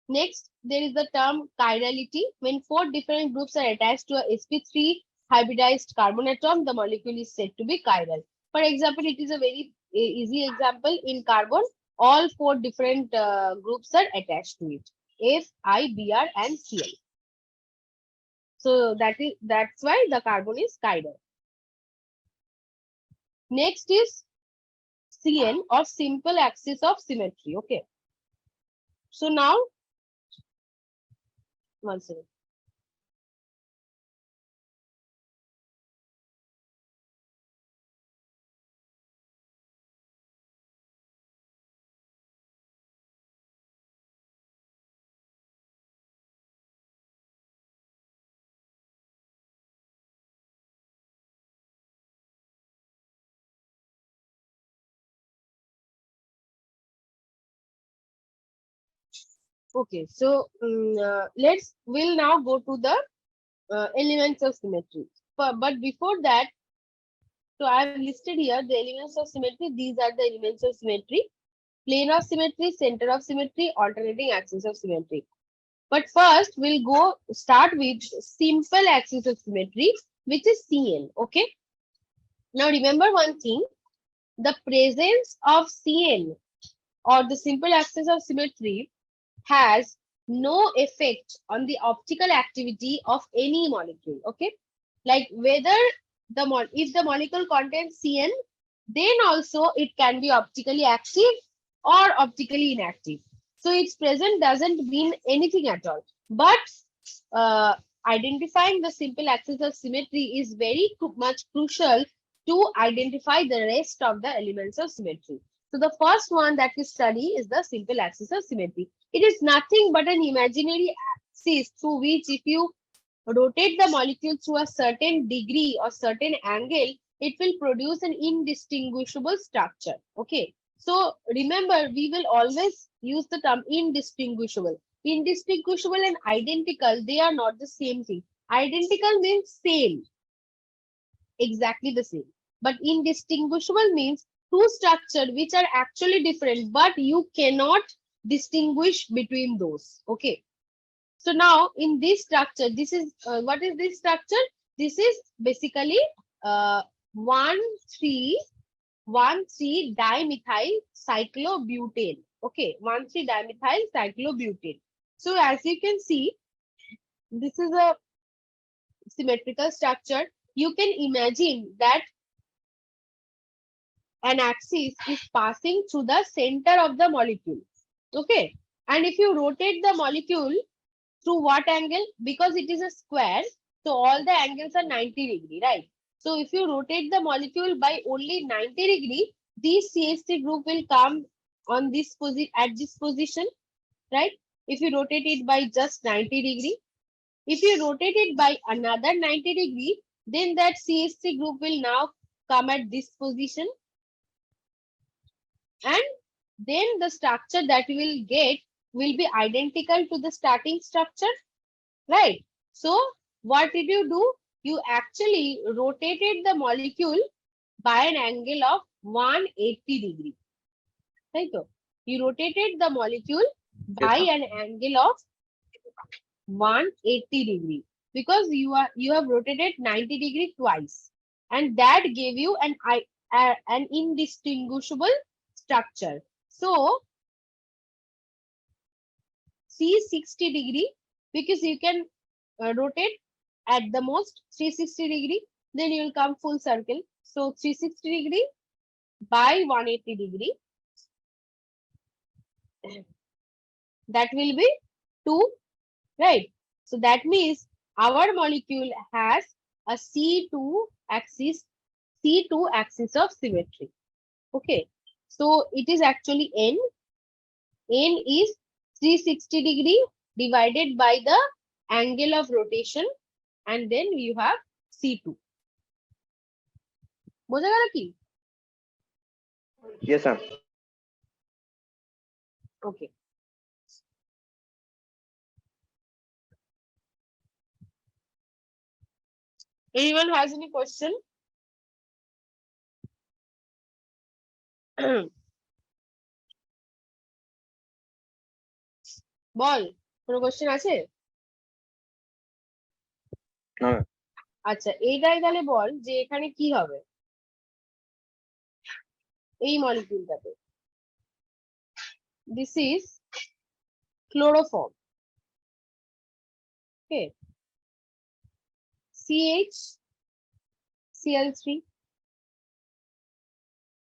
Next, there is the term chirality. When 4 different groups are attached to a sp3 hybridized carbon atom, the molecule is said to be chiral. For example, it is a very easy example. In carbon, all 4 different groups are attached to it: F, I, Br, and Cl. So that's why the carbon is chiral. Next is CN, or simple axis of symmetry. Okay. So now, one second. Okay, so we'll now go to the elements of symmetry. But before that, so I have listed here the elements of symmetry. These are the elements of symmetry: plane of symmetry, center of symmetry, alternating axis of symmetry. But first, we'll start with simple axis of symmetry, which is CN. Okay. Now remember one thing: the presence of CN, or the simple axis of symmetry, has no effect on the optical activity of any molecule. Okay, like whether if the molecule contains CN, then also it can be optically active or optically inactive. So its presence doesn't mean anything at all. But identifying the simple axis of symmetry is very much crucial to identify the rest of the elements of symmetry. So the first one that we study is the simple axis of symmetry. It is nothing but an imaginary axis through which, if you rotate the molecule through a certain degree or certain angle, it will produce an indistinguishable structure. Okay. So remember, we will always use the term indistinguishable. Indistinguishable and identical, they are not the same thing. Identical means same, exactly the same. But indistinguishable means two structures which are actually different, but you cannot distinguish between those. Okay. So now in this structure, this is what is this structure? This is basically 1,3-dimethyl cyclobutane. Okay, 1,3-dimethyl cyclobutane. So as you can see, this is a symmetrical structure. You can imagine that an axis is passing through the center of the molecule. Okay, and if you rotate the molecule through what angle? Because it is a square, so all the angles are 90 degree, right? So if you rotate the molecule by only 90 degree, this CH3 group will come on this at this position. right? If you rotate it by just 90 degree, if you rotate it by another 90 degree, then that CH3 group will now come at this position, and then the structure that you will get will be identical to the starting structure, right? So what did you do? You actually rotated the molecule by an angle of 180 degree, right? So you rotated the molecule Yes, by ma'am. an angle of 180 degree, because you have rotated 90 degree twice, and that gave you an indistinguishable structure. So C 60 degree, because you can rotate at the most 360 degree, then you will come full circle. So 360 degree by 180 degree, that will be 2, right? So that means our molecule has a C2 axis of symmetry. Okay. So it is actually N. N is 360 degree divided by the angle of rotation, and then you have C2. বোঝা গেল কি? Yes, ma'am. Okay. Anyone has any question? বল, কোনো question আছে? No, ma'am. আচ্ছা, এইটাই তাহলে বল যে এখানে কি হবে এই মলিকিউলটাতে। This is chloroform. Okay. CHCl3.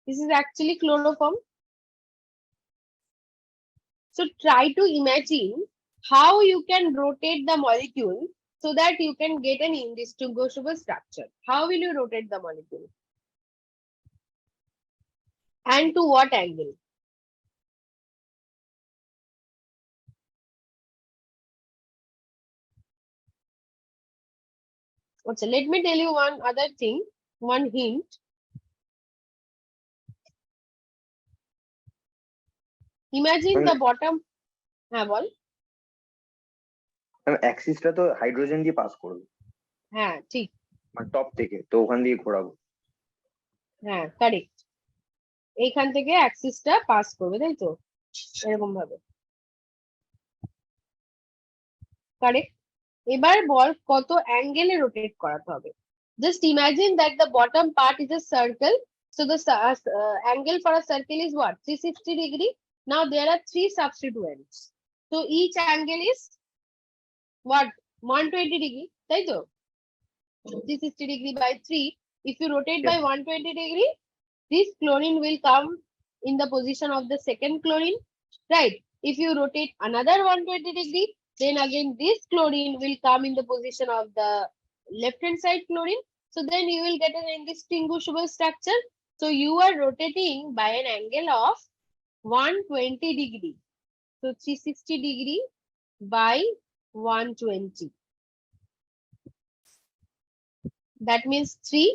This is actually chloroform. So try to imagine how you can rotate the molecule so that you can get an indistinguishable structure. How will you rotate the molecule? And to what angle? Okay, let me tell you one other thing, one hint. Imagine the bottom. হ্যাঁ বল। Ma'am অ্যাক্সিসটা তো hydrogen দিয়ে pass করবে, হ্যাঁ ঠিক, মানে top থেকে, তো ওখান দিয়ে ঘোরাবো। হ্যাঁ কারেক্ট, এইখান থেকে অ্যাক্সিসটা পাস করবে, তাই তো? এরকম ভাবে, কারেক্ট। এবার বল কত অ্যাঙ্গেলে রোটেট করাতে হবে। Just imagine that the bottom part is a circle. So the angle for a circle is what? 360 degree. Now there are 3 substituents. So each angle is what? 120 degree. তাই তো? 360 degree by 3. If you rotate by 120 degree, this chlorine will come in the position of the second chlorine, right? If you rotate another 120 degree, then again this chlorine will come in the position of the left hand side chlorine. So then you will get an indistinguishable structure. So you are rotating by an angle of 120 degree. So 360 degree by 120. That means 3,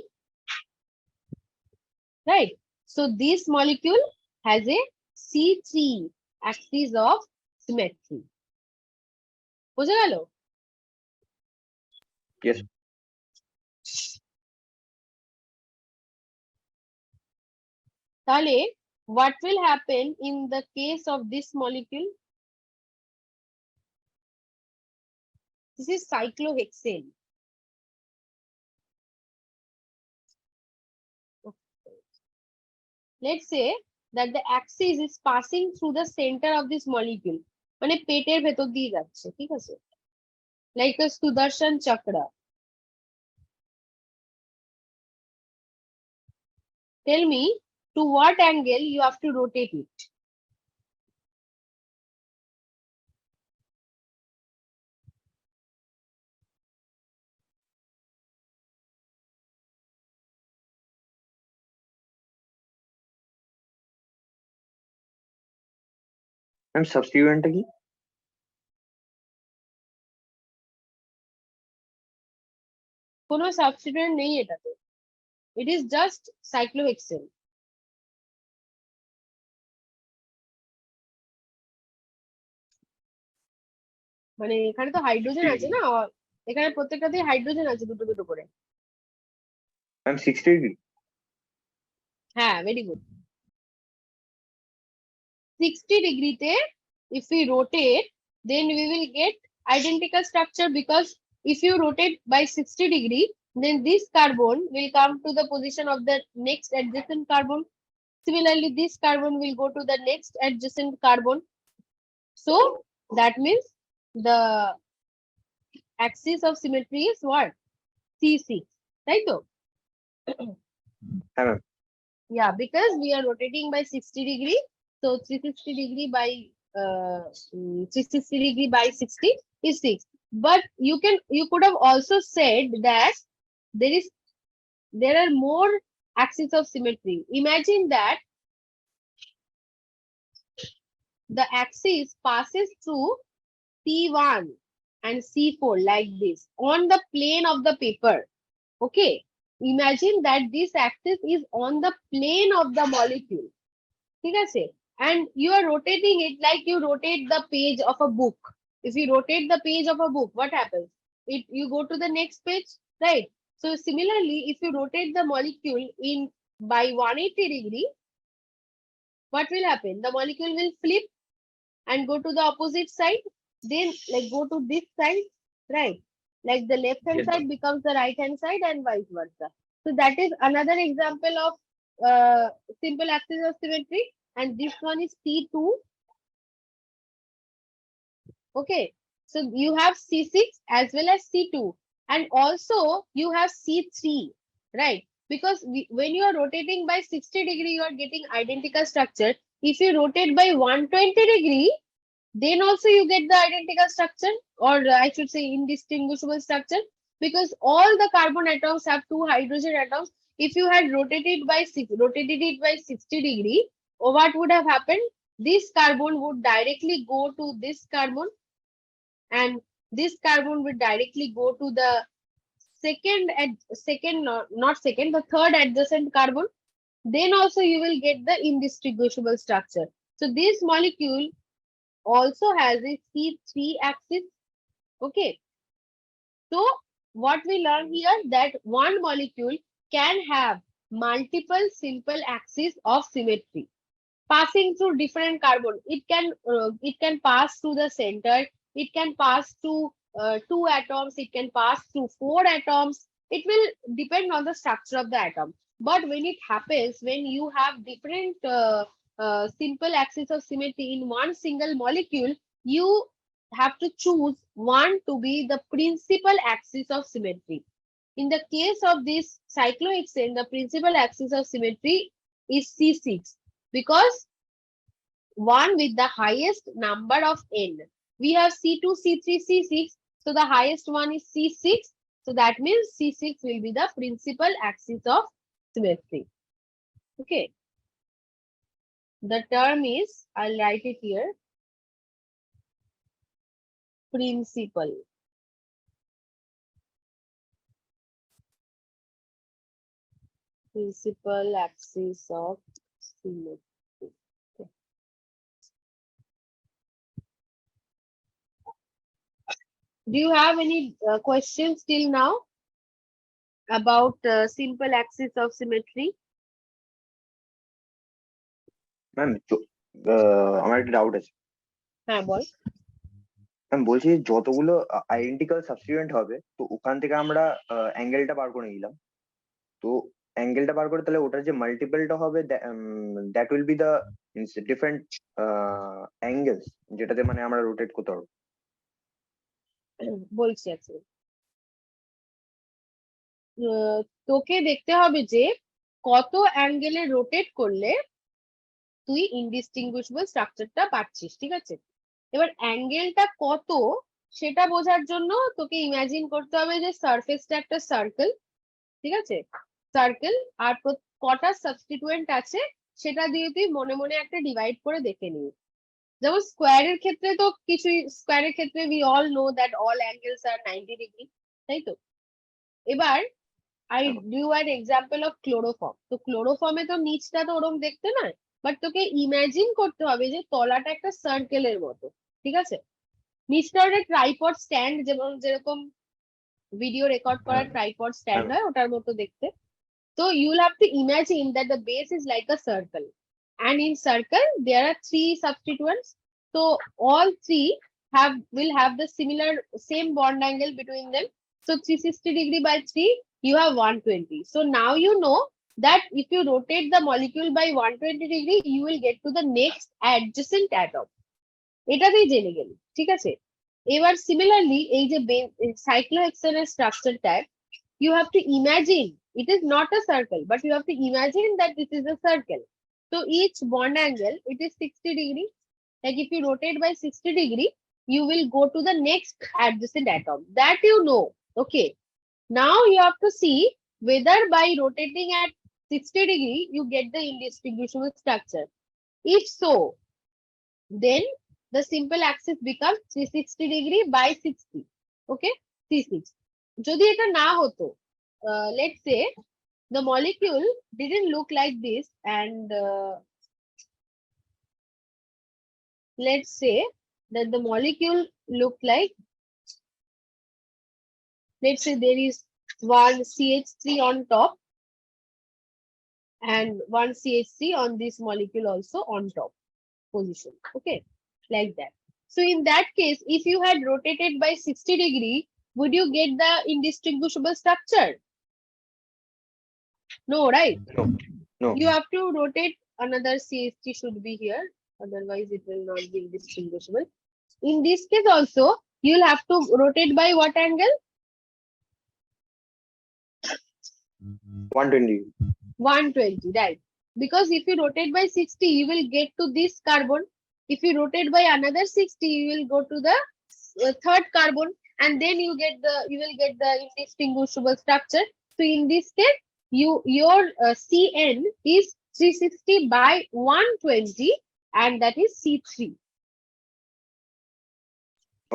right? So this molecule has a C3 axis of symmetry. বোঝা গেল? Yes. তাহলে what will happen in the case of this molecule? This is cyclohexane. Let's say that the axis is passing through the center of this molecule. মানে পেটের ভেতর দিয়ে যাচ্ছে, ঠিক আছে? Like a Sudarshan chakra. Tell me to what angle you have to rotate it. Ma'am সাবস্টিটিউয়েন্টটা কি? কোনো সাবস্টিটিউয়েন্ট নেই এটাতে, ইট ইজ জাস্ট সাইক্লোহেক্সেন। মানে এখানে তো হাইড্রোজেন আছে না, এখানে প্রত্যেকটাতেই হাইড্রোজেন আছে দুটো দুটো করে। ম্যাম 60°? হ্যাঁ, ভেরি গুড। 60° তে if we rotate, then we will get identical structure, because if you rotate by 60°, then this carbon will come to the position of the next adjacent carbon. Similarly, this carbon will go to the next adjacent carbon. So that means the axis of symmetry is what? C6, right? হ্যাঁ ma'am. Yeah, because we are rotating by 60°, so 360° by 360° by 60 is 6. But you could have also said that there are more axes of symmetry. Imagine that the axis passes through C1 and C4 like this on the plane of the paper. Okay, imagine that this axis is on the plane of the molecule. ঠিক আছে, and you are rotating it like you rotate the page of a book. If you rotate the page of a book, what happens? You go to the next page, right? So similarly, if you rotate the molecule in by 180°, what will happen? The molecule will flip and go to the opposite side, then like go to this side, right? Like the left hand Yes, side becomes the right hand side and vice versa. So that is another example of simple axis of symmetry, and this one is C2. Okay, so you have C6 as well as C2, and also you have C3, right? Because when you are rotating by 60°, you are getting identical structure. If you rotate by 120°, then also you get the identical structure, or I should say indistinguishable structure, because all the carbon atoms have two hydrogen atoms. If you had rotated it by 60°, what would have happened? This carbon would directly go to this carbon, and this carbon would directly go to the the third adjacent carbon. Then also you will get the indistinguishable structure. So this molecule also has a C3 axis. Okay, so what we learn here, that one molecule can have multiple simple axes of symmetry passing through different carbon. It can pass through the center, it can pass through 2 atoms, it can pass through 4 atoms. It will depend on the structure of the atom. But when it happens, when you have different simple axis of symmetry in one single molecule, you have to choose one to be the principal axis of symmetry. In the case of this cyclohexane, the principal axis of symmetry is C6, because one with the highest number of n. We have C2, C3, C6. So the highest one is C6. So that means C6 will be the principal axis of symmetry. Okay. The term is, I'll write it here, principal. Principal axis of symmetry. Okay. Do you have any questions till now about simple axis of symmetry? Ma'am আমার একটা doubt আছে। হ্যাঁ বল। Ma'am বলছি, যতগুলো identical substituent হবে, তো ওখান থেকে আমরা অ্যাঙ্গেলটা বার করে নিলাম। তো অ্যাঙ্গেলটা বার করে তাহলে ওটার যে মাল্টিপলটা হবে, that will be the different angles, যেটাতে মানে আমরা রোটেট করতে পারবো। বলছি আছে, তোকে দেখতে হবে যে কত অ্যাঙ্গেলে রোটেট করলে তুই ইনডিস্টিংগুইশেবল স্ট্রাকচারটা পাচ্ছিস, ঠিক আছে? এবার অ্যাঙ্গেলটা কত সেটা বোঝার জন্য তোকে ইমাজিন করতে হবে যে সারফেসটা একটা সার্কেল, ঠিক আছে? সার্কেল, আর কটা সাবস্টিটুয়েন্ট আছে সেটা দিয়ে তুই মনে মনে একটা ডিভাইড করে দেখে নিবি। যেমন স্কোয়ারের ক্ষেত্রে তো কিছুই, স্কোয়ারের ক্ষেত্রে we all know that all angles are 90°, তাই তো? এবার I do an example of chloroform. তো ক্লোরোফর্মে তো নিচটা তো ওরকম দেখতে নয়, বাট তোকে ইমাজিন করতে হবে যে তলাটা একটা সার্কেলের মতো, ঠিক আছে? নিচটা একটা ট্রাইপড স্ট্যান্ড, যেরকম ভিডিও রেকর্ড করার ট্রাইপড স্ট্যান্ড হয় ওটার মতো দেখতে। So you'll have to imagine that the base is like a circle, and in circle there are three substituents. So all three will have the same bond angle between them. So 360 degree by 3, you have 120. So now you know that if you rotate the molecule by 120 degree, you will get to the next adjacent atom. এটাতেই জেনে গেলি, ঠিক আছে? এবার similarly এই যে সাইক্লোহেক্সেনের স্ট্রাকচারটায় you have to imagine it is not a circle, but you have to imagine that this is a circle. So each bond angle, it is 60 degree. Like if you rotate by 60 degree, you will go to the next adjacent atom. That you know. Okay. Now you have to see whether by rotating at 60 degree, you get the indistinguishable structure. If so, then the simple axis becomes 360 degree by 60. Okay. 36. যদি এটা না হতো, let's say the molecule didn't look like this, and let's say that the molecule looked like, let's say there is one CH3 on top and one CH3 on this molecule also on top position. Okay, like that. So in that case, if you had rotated by 60 degree, would you get the indistinguishable structure? No, right? No. You have to rotate. Another CH3 should be here, otherwise it will not be indistinguishable. In this case also, you'll have to rotate by what angle? 120. 120, right? Because if you rotate by 60, you will get to this carbon. If you rotate by another 60, you will go to the third carbon, and then you will get the indistinguishable structure. So in this case, your CN is 360 by 120, and that is C3.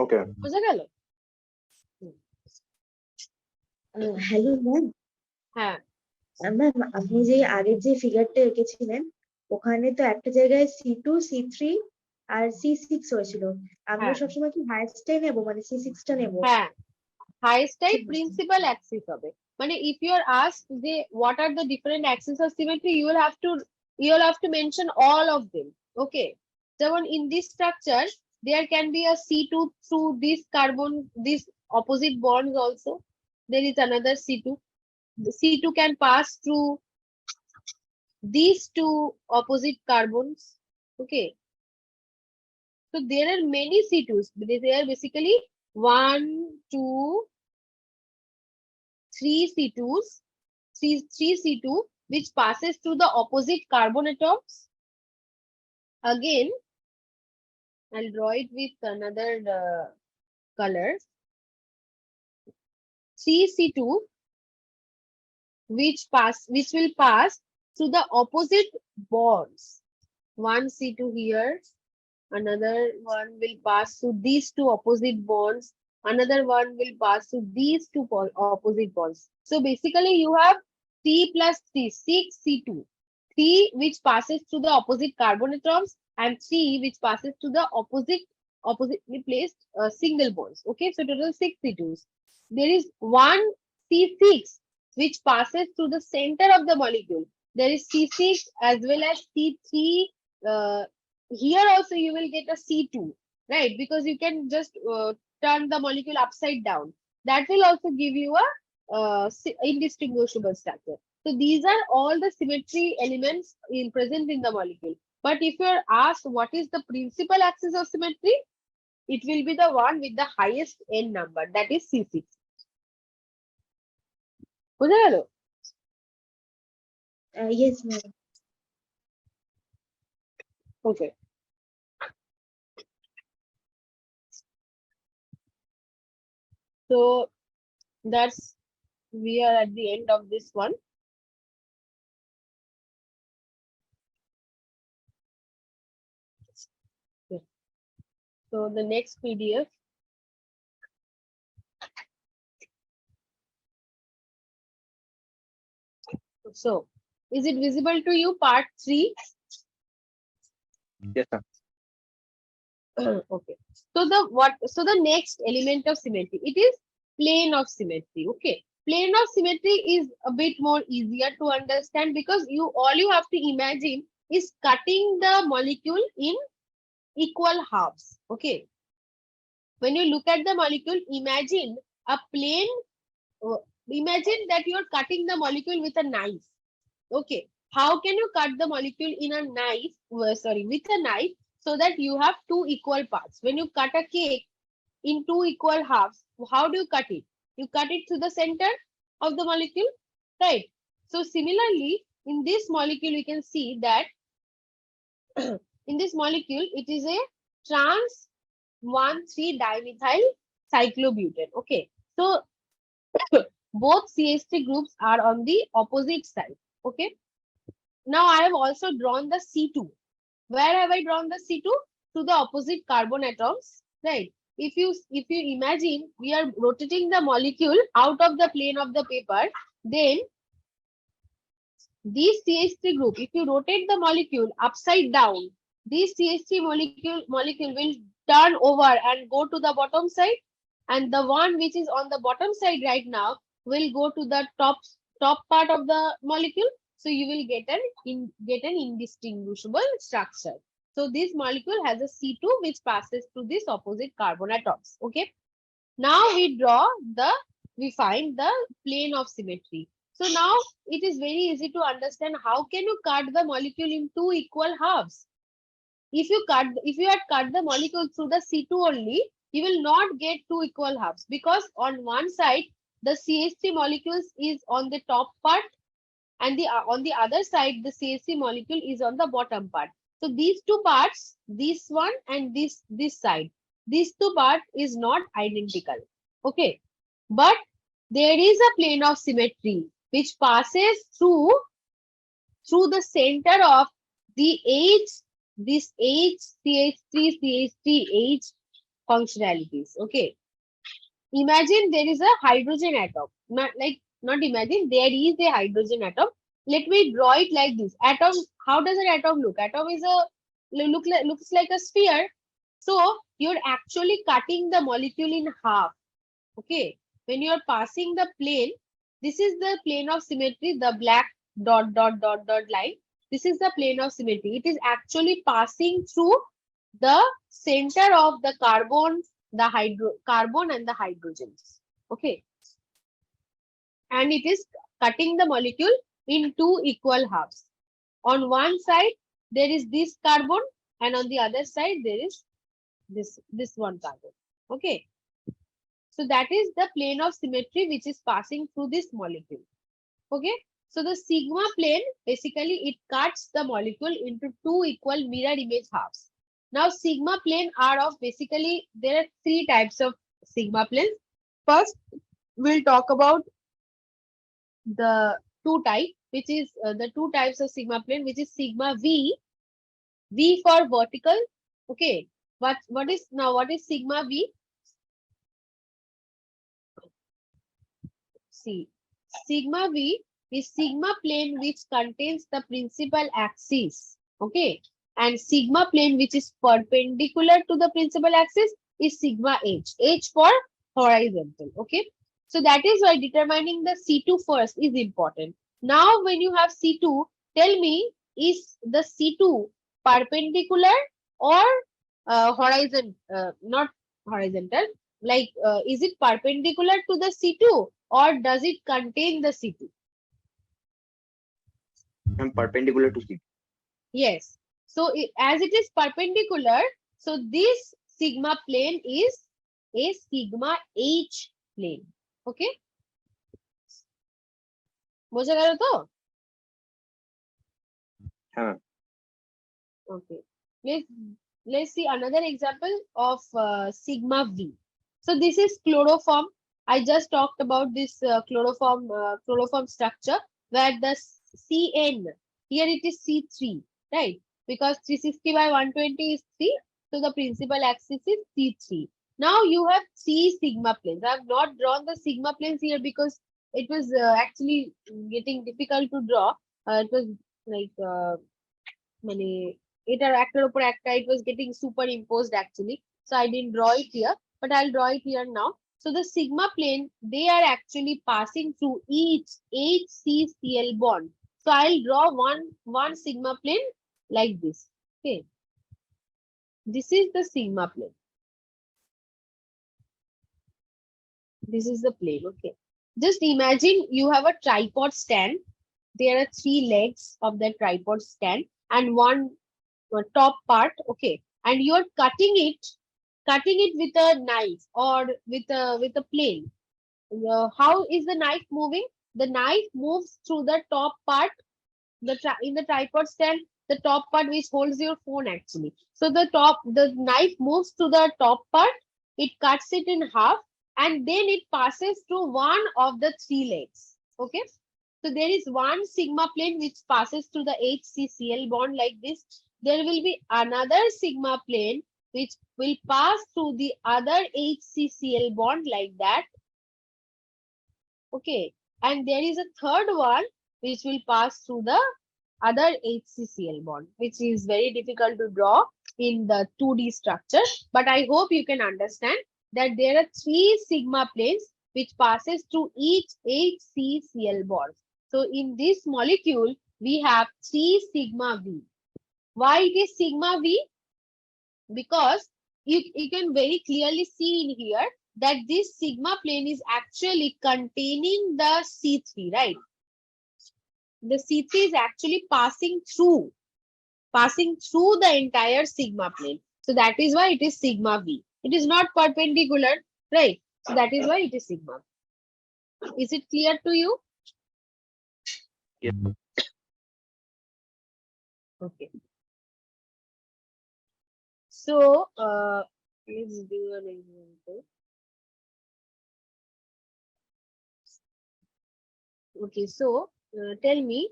Okay. বুঝা গেল? Hello ma'am, হ্যাঁ, ma'am আপনি যে আগের যে ফিগারটা এঁকেছিলেন ওখানে তো একটা জায়গায় C2, C3 আর C6 হয়েছিল। আমরা হ্যাঁ। সবসময় কি হাইয়েস্টটাই নেবো, মানে C6টা নেবো? হ্যাঁ, highest type ঠিক আছে। principal axis হবে। মানে if you are asked যে what are the different axes of symmetry, you will have to mention all of them. Okay, যেমন in this structure there can be a C2 through this carbon, this opposite bonds also. There is another C2. The C2 can pass through these two opposite carbons. Okay, so there are many C2s. There are basically 1, 2, 3 C2s, 3 C2, which passes through the opposite carbon atoms. Again, I'll draw it with another color. 3 C2, which will pass through the opposite bonds. 1 C2 here, another one will pass through these two opposite bonds. Another one will pass through these two opposite bonds. So basically you have 3 plus 3, 6 C2. 3 which passes through the opposite carbon atoms, and 3 which passes through the oppositely placed single bonds. Okay, so total 6 C2s. There is one C6 which passes through the center of the molecule. There is C6 as well as C3. Here also you will get a C2, right? Because you can just turn the molecule upside down. That will also give you a indistinguishable structure. So these are all the symmetry elements present in the molecule. But if you are asked what is the principal axis of symmetry, it will be the one with the highest n number, that is C6. বুঝা গেল? Yes ma'am. Okay. So we are at the end of this one. So the next PDF So, is it visible to you? Part 3. Yes, sir. Okay. So the next element of symmetry, it is plane of symmetry. Okay. Plane of symmetry is a bit more easier to understand because all you have to imagine is cutting the molecule in equal halves. Okay. When you look at the molecule, imagine a plane. Imagine that you are cutting the molecule with a knife. Okay. How can you cut the molecule in a knife? With a knife, so that you have two equal parts. When you cut a cake in two equal halves, how do you cut it? You cut it to the center of the molecule, right? So similarly, in this molecule, we can see that in this molecule, it is a trans 1,3-dimethyl cyclobutane. Okay. So both CH3 groups are on the opposite side. Okay. Now I have also drawn the C2. Where have I drawn the C2? To the opposite carbon atoms, right? If you imagine we are rotating the molecule out of the plane of the paper, then this CH3 group, if you rotate the molecule upside down, this CH3 molecule will turn over and go to the bottom side, and the one which is on the bottom side right now will go to the top part of the molecule. So you will get an indistinguishable structure. So this molecule has a C2 which passes through this opposite carbon atoms. Okay. Now we find the plane of symmetry. So now it is very easy to understand how can you cut the molecule in two equal halves. If you had cut the molecule through the C2 only, you will not get two equal halves, because on one side the CH3 molecules is on the top part, and on the other side the CH3 molecule is on the bottom part. So these two parts, this one and this side, these two parts is not identical. Okay, but there is a plane of symmetry which passes through the center of the this CH3 H functionalities. Okay, imagine there is a hydrogen atom. Not imagine, there is a hydrogen atom. Let me draw it like this. Atom. How does an atom look? Atom is looks like a sphere. So you're actually cutting the molecule in half. Okay. When you're passing the plane, this is the plane of symmetry, the black dot line. This is the plane of symmetry. It is actually passing through the center of the carbon and the hydrogens. Okay. And it is cutting the molecule in two equal halves. On one side, there is this carbon, and on the other side, there is this one carbon. Okay. So that is the plane of symmetry which is passing through this molecule. Okay. So the sigma plane, basically it cuts the molecule into two equal mirror image halves. Now sigma plane are of, basically there are three types of sigma planes. First, we'll talk about the two types of sigma plane, which is sigma V for vertical. Okay. What is sigma V? See, sigma V is sigma plane which contains the principal axis. Okay. And sigma plane which is perpendicular to the principal axis is sigma H. H for horizontal. Okay. So that is why determining the C2 first is important. Now, when you have C2, tell me, is the C2 perpendicular or not horizontal? Like, is it perpendicular to the C2 or does it contain the C2? And perpendicular to C2. Yes. So as it is perpendicular, so this sigma plane is a sigma H plane. Okay. বোঝা গেল তো? Okay. Let's see another example of sigma V. So this is chloroform. I just talked about this chloroform structure, where the Cn, here it is C3, right? Because 360 by 120 is 3. So the principal axis is C3. Now you have three sigma planes. I have not drawn the sigma planes here because it was actually getting difficult to draw. It was like মানে এটার একটার উপর একটা, it was getting superimposed actually. So I didn't draw it here, but I'll draw it here now. So the sigma plane, they are actually passing through each HCCl bond. So I'll draw one sigma plane like this. Okay. This is the sigma plane. This is the plane. Okay. Just imagine you have a tripod stand. There are 3 legs of the tripod stand and one top part. Okay. And you're cutting it with a knife or with a plane. How is the knife moving? The knife moves through the top part, in the tripod stand, the top part which holds your phone actually. So the knife moves to the top part, it cuts it in half, and then it passes through one of the 3 legs. Okay. So there is one sigma plane which passes through the HCCl bond like this. There will be another sigma plane which will pass through the other HCCl bond like that. Okay. And there is a third one which will pass through the other HCCl bond, which is very difficult to draw in the 2D structure. But I hope you can understand that there are 3 sigma planes which passes through each HCCl bond. So in this molecule, we have 3 sigma V. Why it is sigma V? Because you can very clearly see in here that this sigma plane is actually containing the C3, right? The C3 is actually passing through the entire sigma plane. So that is why it is sigma V. It is not perpendicular, right? So that is why it is sigma. Is it clear to you? Yes. Okay. So let's do an example. Okay, so tell me,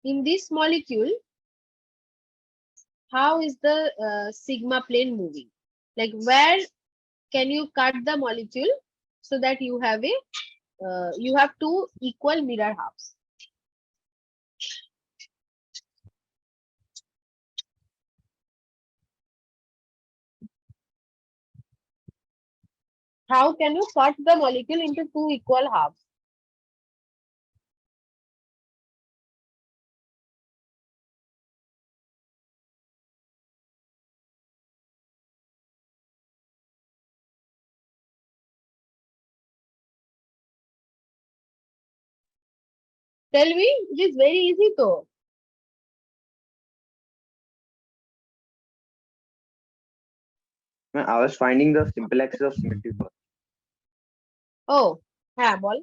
in this molecule, how is the sigma plane moving? Like where can you cut the molecule so that you have you have 2 equal mirror halves? How can you cut the molecule into 2 equal halves? Tell me, it is very easy though. I was finding the simple axis of symmetry first. Oh, হ্যাঁ বল।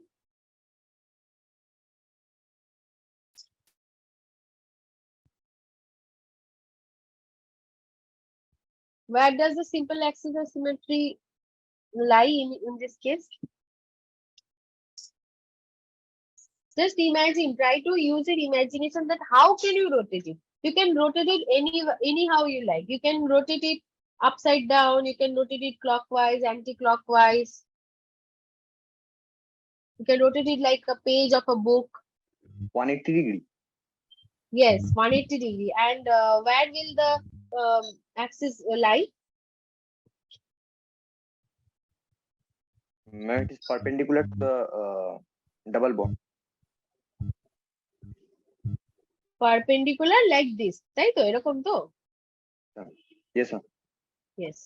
Where does the simple axis of symmetry lie in this case? Just imagine, try to use your imagination that how can you rotate it? You can rotate it anyhow you like. You can rotate it upside down, you can rotate it clockwise, anti-clockwise. You can rotate it like a page of a book. 180 degree. Yes, 180 degree. And where will the axis lie? It is perpendicular to the double bond. Perpendicular like this, তাই তো এরকম তো? Yes, sir. Yes.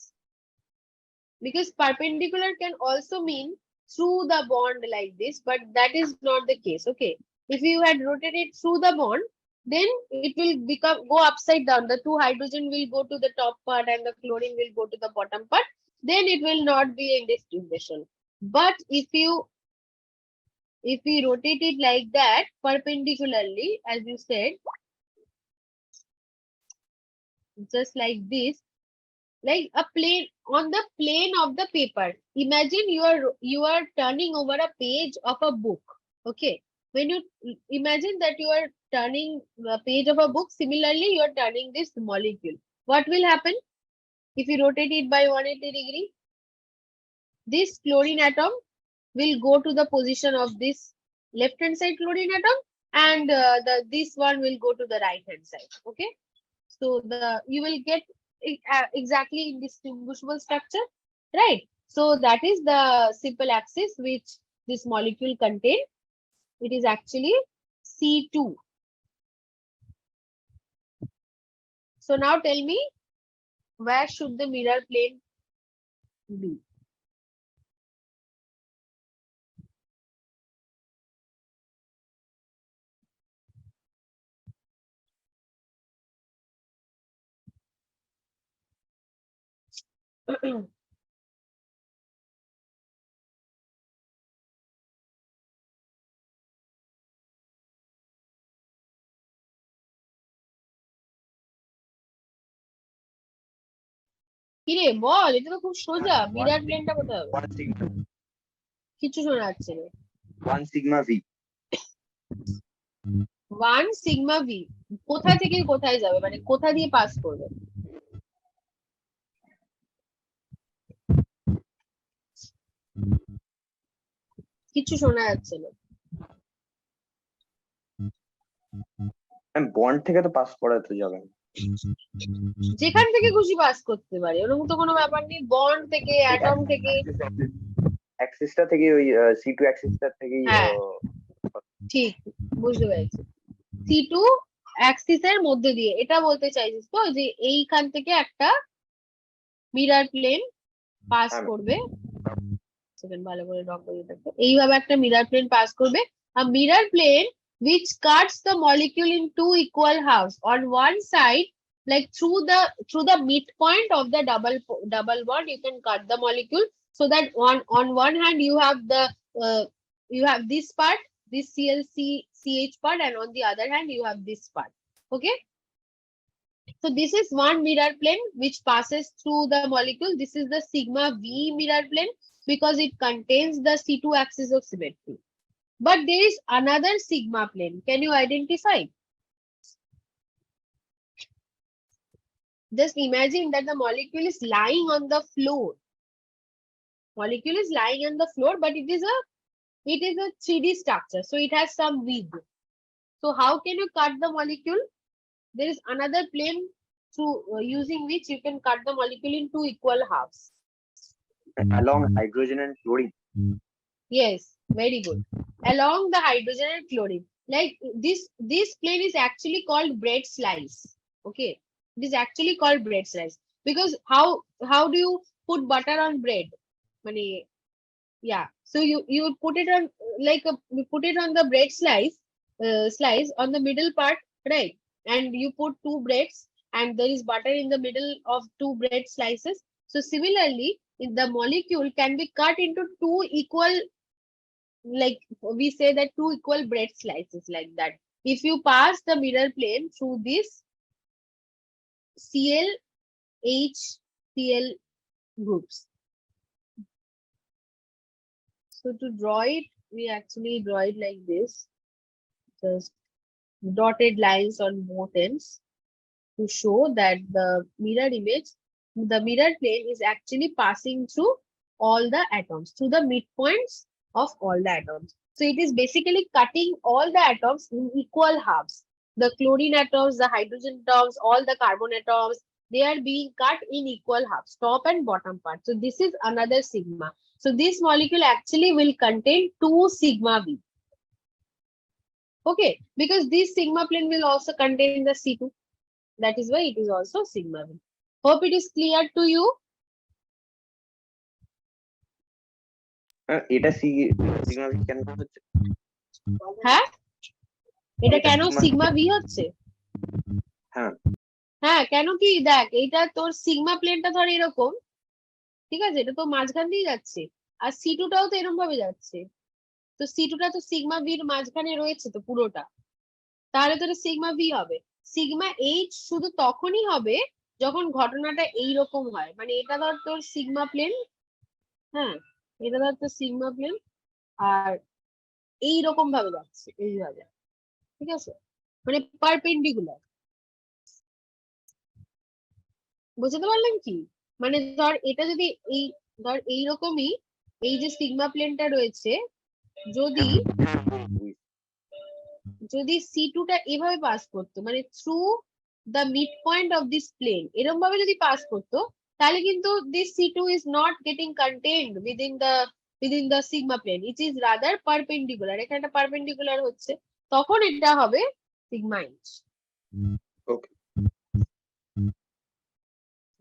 Because perpendicular can also mean through the bond like this, but that is not the case. Okay. If you had rotated through the bond, then it will go upside down. The 2 hydrogen will go to the top part and the chlorine will go to the bottom part. Then it will not be in this distribution. But if we rotate it like that perpendicularly, as you said, just like this, like a plane, on the plane of the paper. Imagine you are turning over a page of a book. Okay. When you imagine that you are turning a page of a book, similarly you are turning this molecule. What will happen if you rotate it by 180 degree? this chlorine atom will go to the position of this left hand side chlorine atom, and this one will go to the right hand side. Okay, so you will get exactly indistinguishable structure, right? So that is the simple axis which this molecule contain. It is actually C2. So now tell me, where should the mirror plane be? কিরে বল, এটা তো খুব সোজা। Mirror প্লেনটা কোথায় হবে? 1 sigma কিছু শোনা যাচ্ছে না। 1 sigma v 1 sigma v কোথা থেকে কোথায় যাবে, মানে কোথা দিয়ে পাস করবে? কিছু শোনা যাচ্ছে না। বন্ড থেকে তো পাস করা তো যাবে না। যেখান থেকে খুশি পাস করতে পারে, ওরকম তো কোনো ব্যাপার নেই। বন্ড থেকে, অ্যাটম থেকে, অ্যাক্সিসটা থেকে, ওই C2 অ্যাক্সিসটা থেকেই হ্যাঁ ঠিক বুঝতে পেরেছি। C2 অ্যাক্সিসের মধ্যে দিয়ে, এটা বলতে চাইছিস তো যে এইখান থেকে একটা মিরর প্লেন পাস করবে। সেকেন্ড ভালো করে ড্র করে দেখো, এইভাবে একটা মিরর প্লেন পাস করবে। A mirror plane which cuts the molecule in two equal halves. On one side, like through the midpoint of the double bond, you can cut the molecule, so that on one hand you have this part, this CH part, and on the other hand you have this part. Okay, so this is one mirror plane which passes through the molecule. This is the sigma V mirror plane because it contains the C2 axis of symmetry. But there is another sigma plane. Can you identify? Just imagine that the molecule is lying on the floor. Molecule is lying on the floor, but it is a 3D structure, so it has some width. So how can you cut the molecule? There is another plane through using which you can cut the molecule in two equal halves. Along hydrogen and chlorine. Yes, very good. Along the hydrogen and chlorine. Like this plane is actually called bread slice. Okay, it is actually called bread slice because how do you put butter on bread? Yeah, so you put it on you put it on the bread slice on the middle part, right? And you put two breads and there is butter in the middle of two bread slices. So similarly, the molecule can be cut into two equal, like we say that two equal bread slices, like that. If you pass the mirror plane through this HCl groups. So to draw it, we actually draw it like this, just dotted lines on both ends to show that the mirror image, the mirror plane is actually passing through all the atoms, through the midpoints of all the atoms. So it is basically cutting all the atoms in equal halves. The chlorine atoms, the hydrogen atoms, all the carbon atoms, they are being cut in equal halves, top and bottom part. So this is another sigma. So this molecule actually will contain 2 sigma V. Okay, because this sigma plane will also contain the C2. That is why it is also sigma V. Hope it is clear to you. এটা sigma V কেন হচ্ছে? হ্যাঁ, এটা কেন sigma V হচ্ছে? হ্যাঁ হ্যাঁ, কেন কি দেখ, এইটা তোর সিগমা প্লেনটা ধর এরকম, ঠিক আছে, এটা তো মাঝখান দিয়ে যাচ্ছে, আর C2 টাও তো এরকম ভাবে যাচ্ছে। তো C2 টা তো সিগমা ভির মাঝখানে রয়েছে তো পুরোটা, তাহলে তো এটা সিগমা ভি হবে। সিগমা এইচ শুধু তখনই হবে যখন ঘটনাটা এইরকম হয়, মানে এটা ধর তোর সিগমা প্লেন, হ্যাঁ এটা ধর তোর সিগমা প্লেন, আর এইরকম ভাবে যাচ্ছে এইভাবে, ঠিক আছে, মানে পারপেন্ডিকুলার। বুঝতে পারলেন কি? মানে ধর এটা যদি ধর এইরকমই এই যে সিগমা প্লেনটা রয়েছে, যদি যদি C2 টা এভাবে পাস করতো, মানে through the mid point of this plane, এরকম ভাবে যদি পাস করতো, তাহলে কিন্তু this C2 is not getting contained within the sigma plane, it is rather perpendicular, এখানে একটা perpendicular হচ্ছে, তখন এটা হবে সিগমা ইঞ্চ। ওকে,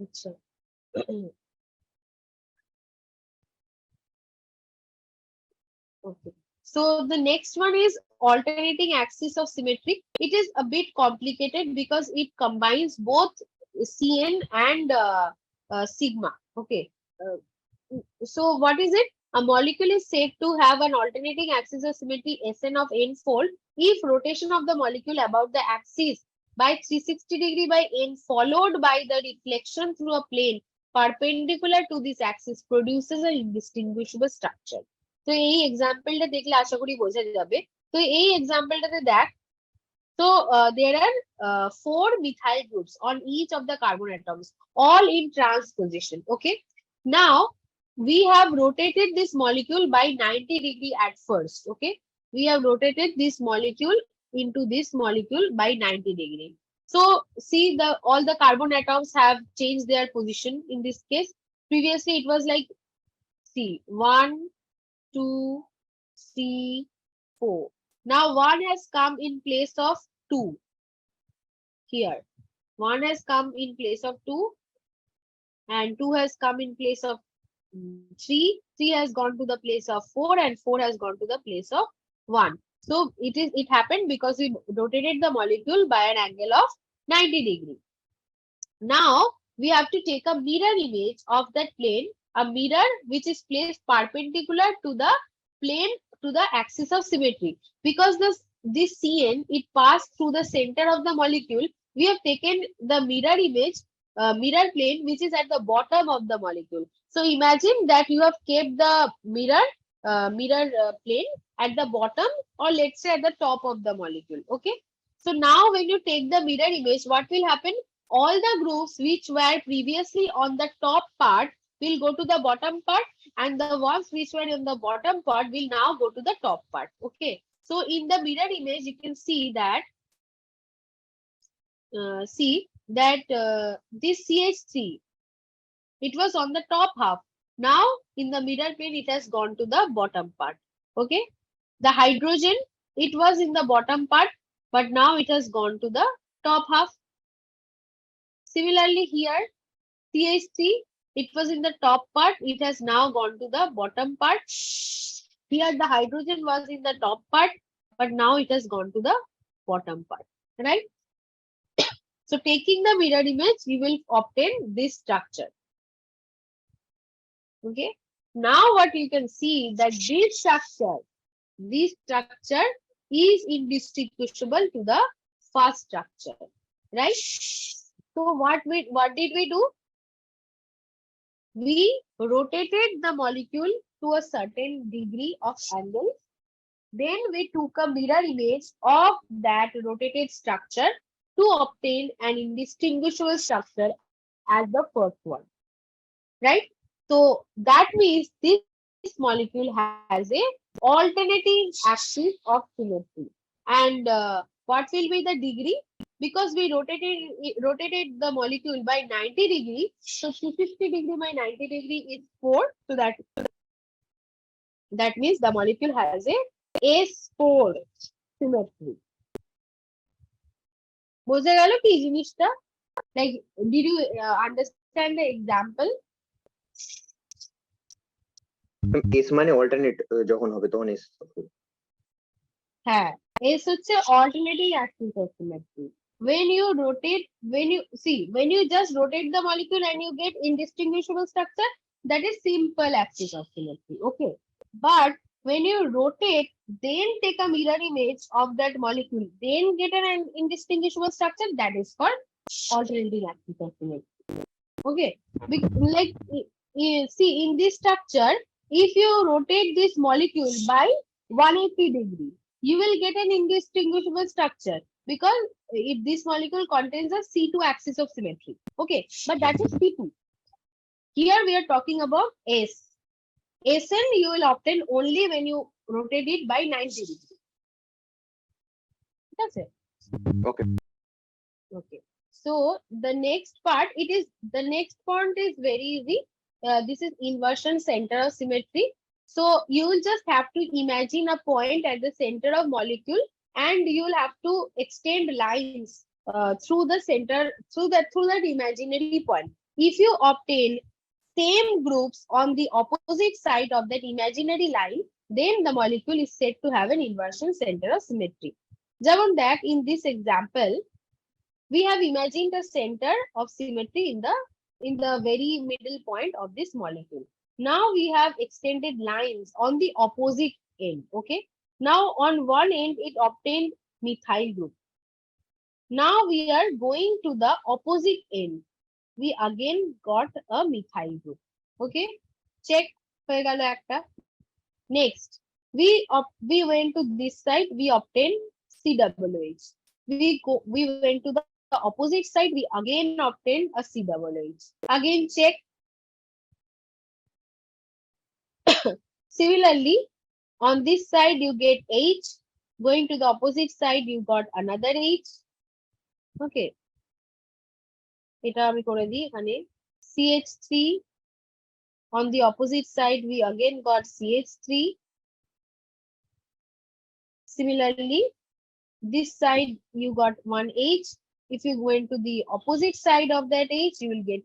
আচ্ছা, okay. So the next one is alternating axis of symmetry. It is a bit complicated because it combines both Cn and sigma. Okay. So what is it? A molecule is said to have an alternating axis of symmetry Sn of n-fold if rotation of the molecule about the axis by 360 degree by n followed by the reflection through a plane perpendicular to this axis produces an indistinguishable structure. তো এই এক্সাম্পলটা দেখলে আশা করি বোঝা যাবে। তো এই এক্সাম্পলটাতে দেখ, so there are 4 methyl groups on each of the carbon atoms, all in trans position. Okay, now we have rotated this molecule by 90 degree at first. Okay, we have rotated this molecule into this molecule by 90 degree. So see, all the carbon atoms have changed their position in this case. Previously it was like, see, 1 2 3 4. Now 1 has come in place of 2 here. 1 has come in place of 2 and 2 has come in place of 3. 3 has gone to the place of 4 and 4 has gone to the place of 1. So it happened because we rotated the molecule by an angle of 90 degree. Now we have to take a mirror image of that plane, a mirror which is placed perpendicular to the plane, to the axis of symmetry. Because this Cn, it passed through the center of the molecule, we have taken the mirror image, mirror plane which is at the bottom of the molecule. So imagine that you have kept the mirror plane at the bottom, or let's say at the top of the molecule. Okay, so now when you take the mirror image, what will happen? All the groups which were previously on the top part will go to the bottom part, and the ones which were in the bottom part will now go to the top part. Okay, so in the mirror image you can see that this CH3, it was on the top half. Now in the mirror plane it has gone to the bottom part. Okay, the hydrogen, it was in the bottom part, but now it has gone to the top half. Similarly here, CH3, it was in the top part, it has now gone to the bottom part. Here the hydrogen was in the top part, but now it has gone to the bottom part, right? So taking the mirror image, we will obtain this structure. Okay, now what you can see that this structure is indistinguishable to the first structure, right? So what did we do? We rotated the molecule to a certain degree of angle. Then we took a mirror image of that rotated structure to obtain an indistinguishable structure as the first one, right? So that means this molecule has a alternating axis of symmetry. And what will be the degree? Because we rotated the molecule by 90 degree, so 360 degree by 90 degree is 4. So that means the molecule has a S4 symmetry. বোঝা গেল কি জিনিসটা? Like, did you understand the example? S মানে alternate যখন হবে তখন S. হ্যাঁ, S হচ্ছে alternating axis of symmetry. When you just rotate the molecule and you get indistinguishable structure, that is simple axis of symmetry. Okay, but when you rotate, then take a mirror image of that molecule, then get an indistinguishable structure, that is called alternating axis of symmetry. Okay, like, see, in this structure, if you rotate this molecule by 180 degree, you will get an indistinguishable structure, because if this molecule contains a C2 axis of symmetry. Okay, but that is C2. Here we are talking about S. SN you will obtain only when you rotate it by 90 degrees. That's it. Okay. Okay. So the next part, the next point is very easy. This is inversion center of symmetry. So you will just have to imagine a point at the center of molecule, and you will have to extend lines through the center, through that imaginary point. If you obtain same groups on the opposite side of that imaginary line, then the molecule is said to have an inversion center of symmetry. যেমন দেখ, in this example, we have imagined a center of symmetry in the very middle point of this molecule. Now we have extended lines on the opposite end. Okay. Now on one end it obtained methyl group. Now we are going to the opposite end. We again got a methyl group. Okay. Check. Next, we went to this side. We obtained CWH. We went to the opposite side. We again obtained a CWH. Again check. Similarly, on this side you get H. Going to the opposite side you got another H. Okay. এটা আমি করে দিই এখানে CH3. On the opposite side we again got CH3. Similarly, this side you got one H. If you go into the opposite side of that H, you will get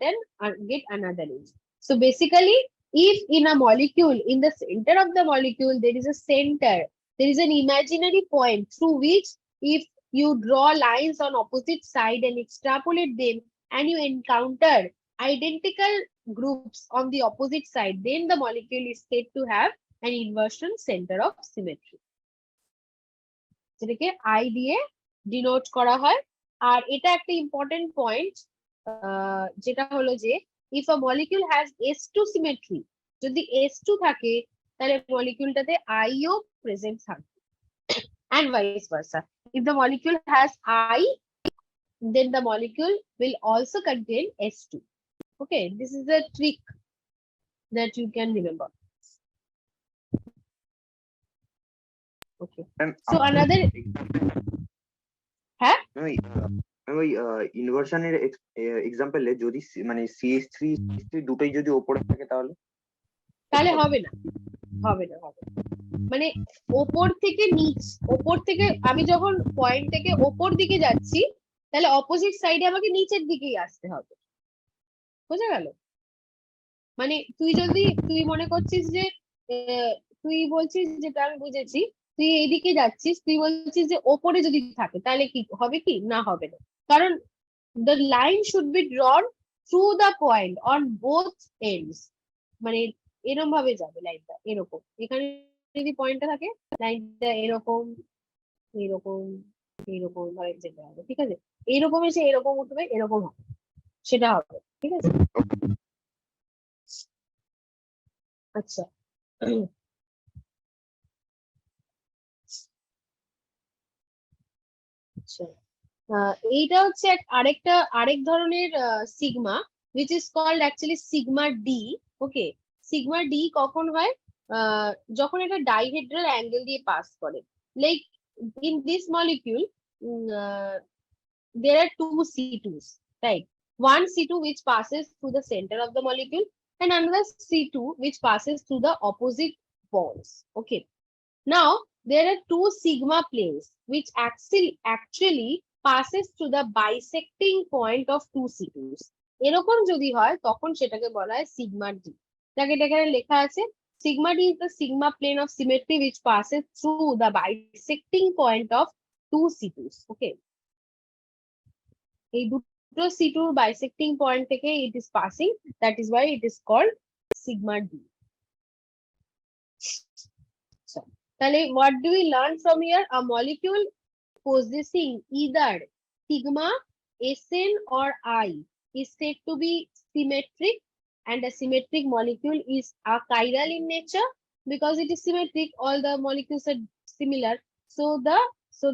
another H. So basically, if in a molecule, in the center of the molecule, there is a center, there is an imaginary point through which, if you draw lines on opposite side and extrapolate them, and you encounter identical groups on the opposite side, then the molecule is said to have an inversion center of symmetry. যেটাকে I দিয়ে denote করা হয়। আর এটা একটা important point, যেটা হলো যে if a molecule has S2 symmetry, যদি S2 থাকে তাহলে মলিকিউলটাতে I ও প্রেজেন্ট থাকবে, and vice versa. If the molecule has I, then the molecule will also contain S2. Okay, this is a trick that you can remember. Okay. So another, হ্যাঁ ওই ইনভার্সনের এক্সাম্পলে যদি মানে CH3 দুটোই যদি উপরে থাকে তাহলে হবে না, মানে ওপর থেকে নিচ, ওপর থেকে আমি যখন পয়েন্ট থেকে ওপর দিকে যাচ্ছি তাহলে অপোজিট সাইডে আমাকে নিচের দিকেই আসতে হবে। বোঝা গেল? মানে তুই মনে করছিস যে তুই বলছিস, যেটা আমি বুঝেছি, তুই এইদিকে যাচ্ছিস, তুই বলছিস যে ওপরে যদি থাকে তাহলে কি হবে, কি না হবে না, কারণ the line should be drawn through the point on both ends. মানে এরকম ভাবে যাবে লাইনটা, এরকম এখানে যদি পয়েন্টটা থাকে লাইনটা এরকম এরকম এরকম ভাবে যেতে হবে, ঠিক আছে? এইরকম এসে এরকম উঠবে, এরকম হবে, সেটা হবে, ঠিক আছে? আচ্ছা, এইটা হচ্ছে আরেক ধরনের sigma, which is called actually sigma d. Okay, sigma D কখন হয়? যখন এটা ডাইহেড্রাল অ্যাঙ্গেল দিয়ে পাস করে। Like in this molecule, there are two C2s, right? One C2 which passes through the center of the molecule, and another C2 which passes through the opposite bonds. Okay. Now, there are two sigma planes which actually passes through the bisecting point of two C2s. এরকম যদি হয় তখন সেটাকে বলা হয় sigma d. যাকে এখানে লেখা আছে, sigma d is the sigma plane of symmetry which passes through the bisecting point of two C2s. Okay. এই দুটো C2 bisecting point থেকে it is passing, that is why it is called sigma d. তাহলে what do we learn from here? A molecule possessing either sigma, SN or I is said to be symmetric, and a symmetric molecule is achiral in nature because it is symmetric. All the molecules are similar, so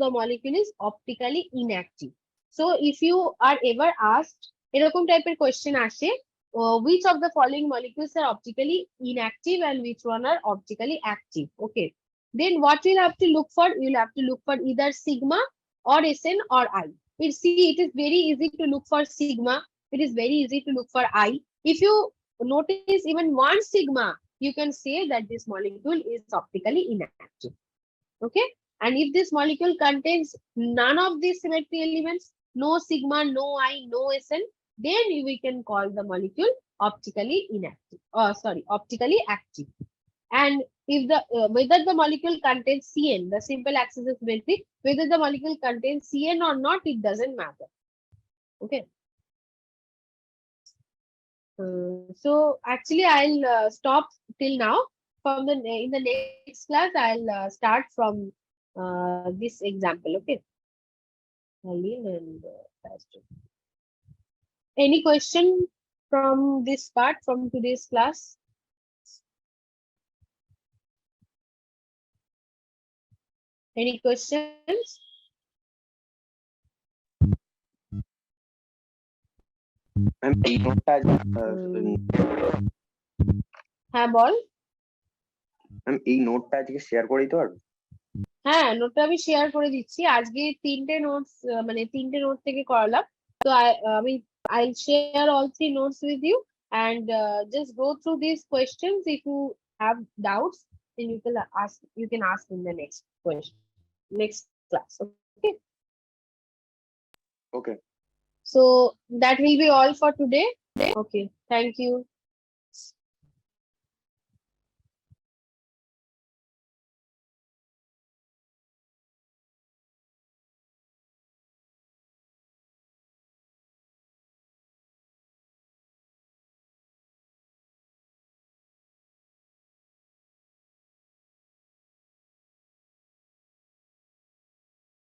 the molecule is optically inactive. So if you are ever asked, এরকম টাইপের question আসে which of the following molecules are optically inactive and which one are optically active. Okay. Then what we'll have to look for? You'll have to look for either sigma or SN or I. See, it is very easy to look for sigma. It is very easy to look for I. If you notice even one sigma, you can say that this molecule is optically inactive. Okay. And if this molecule contains none of these symmetry elements, no sigma, no I, no SN, then we can call the molecule optically inactive. Optically active. And if the whether the molecule contains CN, the simple axis of symmetry, whether the molecule contains CN or not, it doesn't matter. Okay. So actually, I'll stop till now. From the in the next class, I'll start from this example. Okay. And any question from this part from today's class? Any questions? এই নোটটা হ্যাঁ বল। এই নোটটা আজকে share করে দিতে পারবে? হ্যাঁ, নোটটা আমি শেয়ার করে দিচ্ছি। আজকে 3টে নোটস মানে 3টে নোট থেকে করালাম। তো আমি I'll share all 3 notes with you and just go through these questions. If you have doubts, then you can ask in the next class. Okay. Okay. So that will be all for today. Okay. Thank you.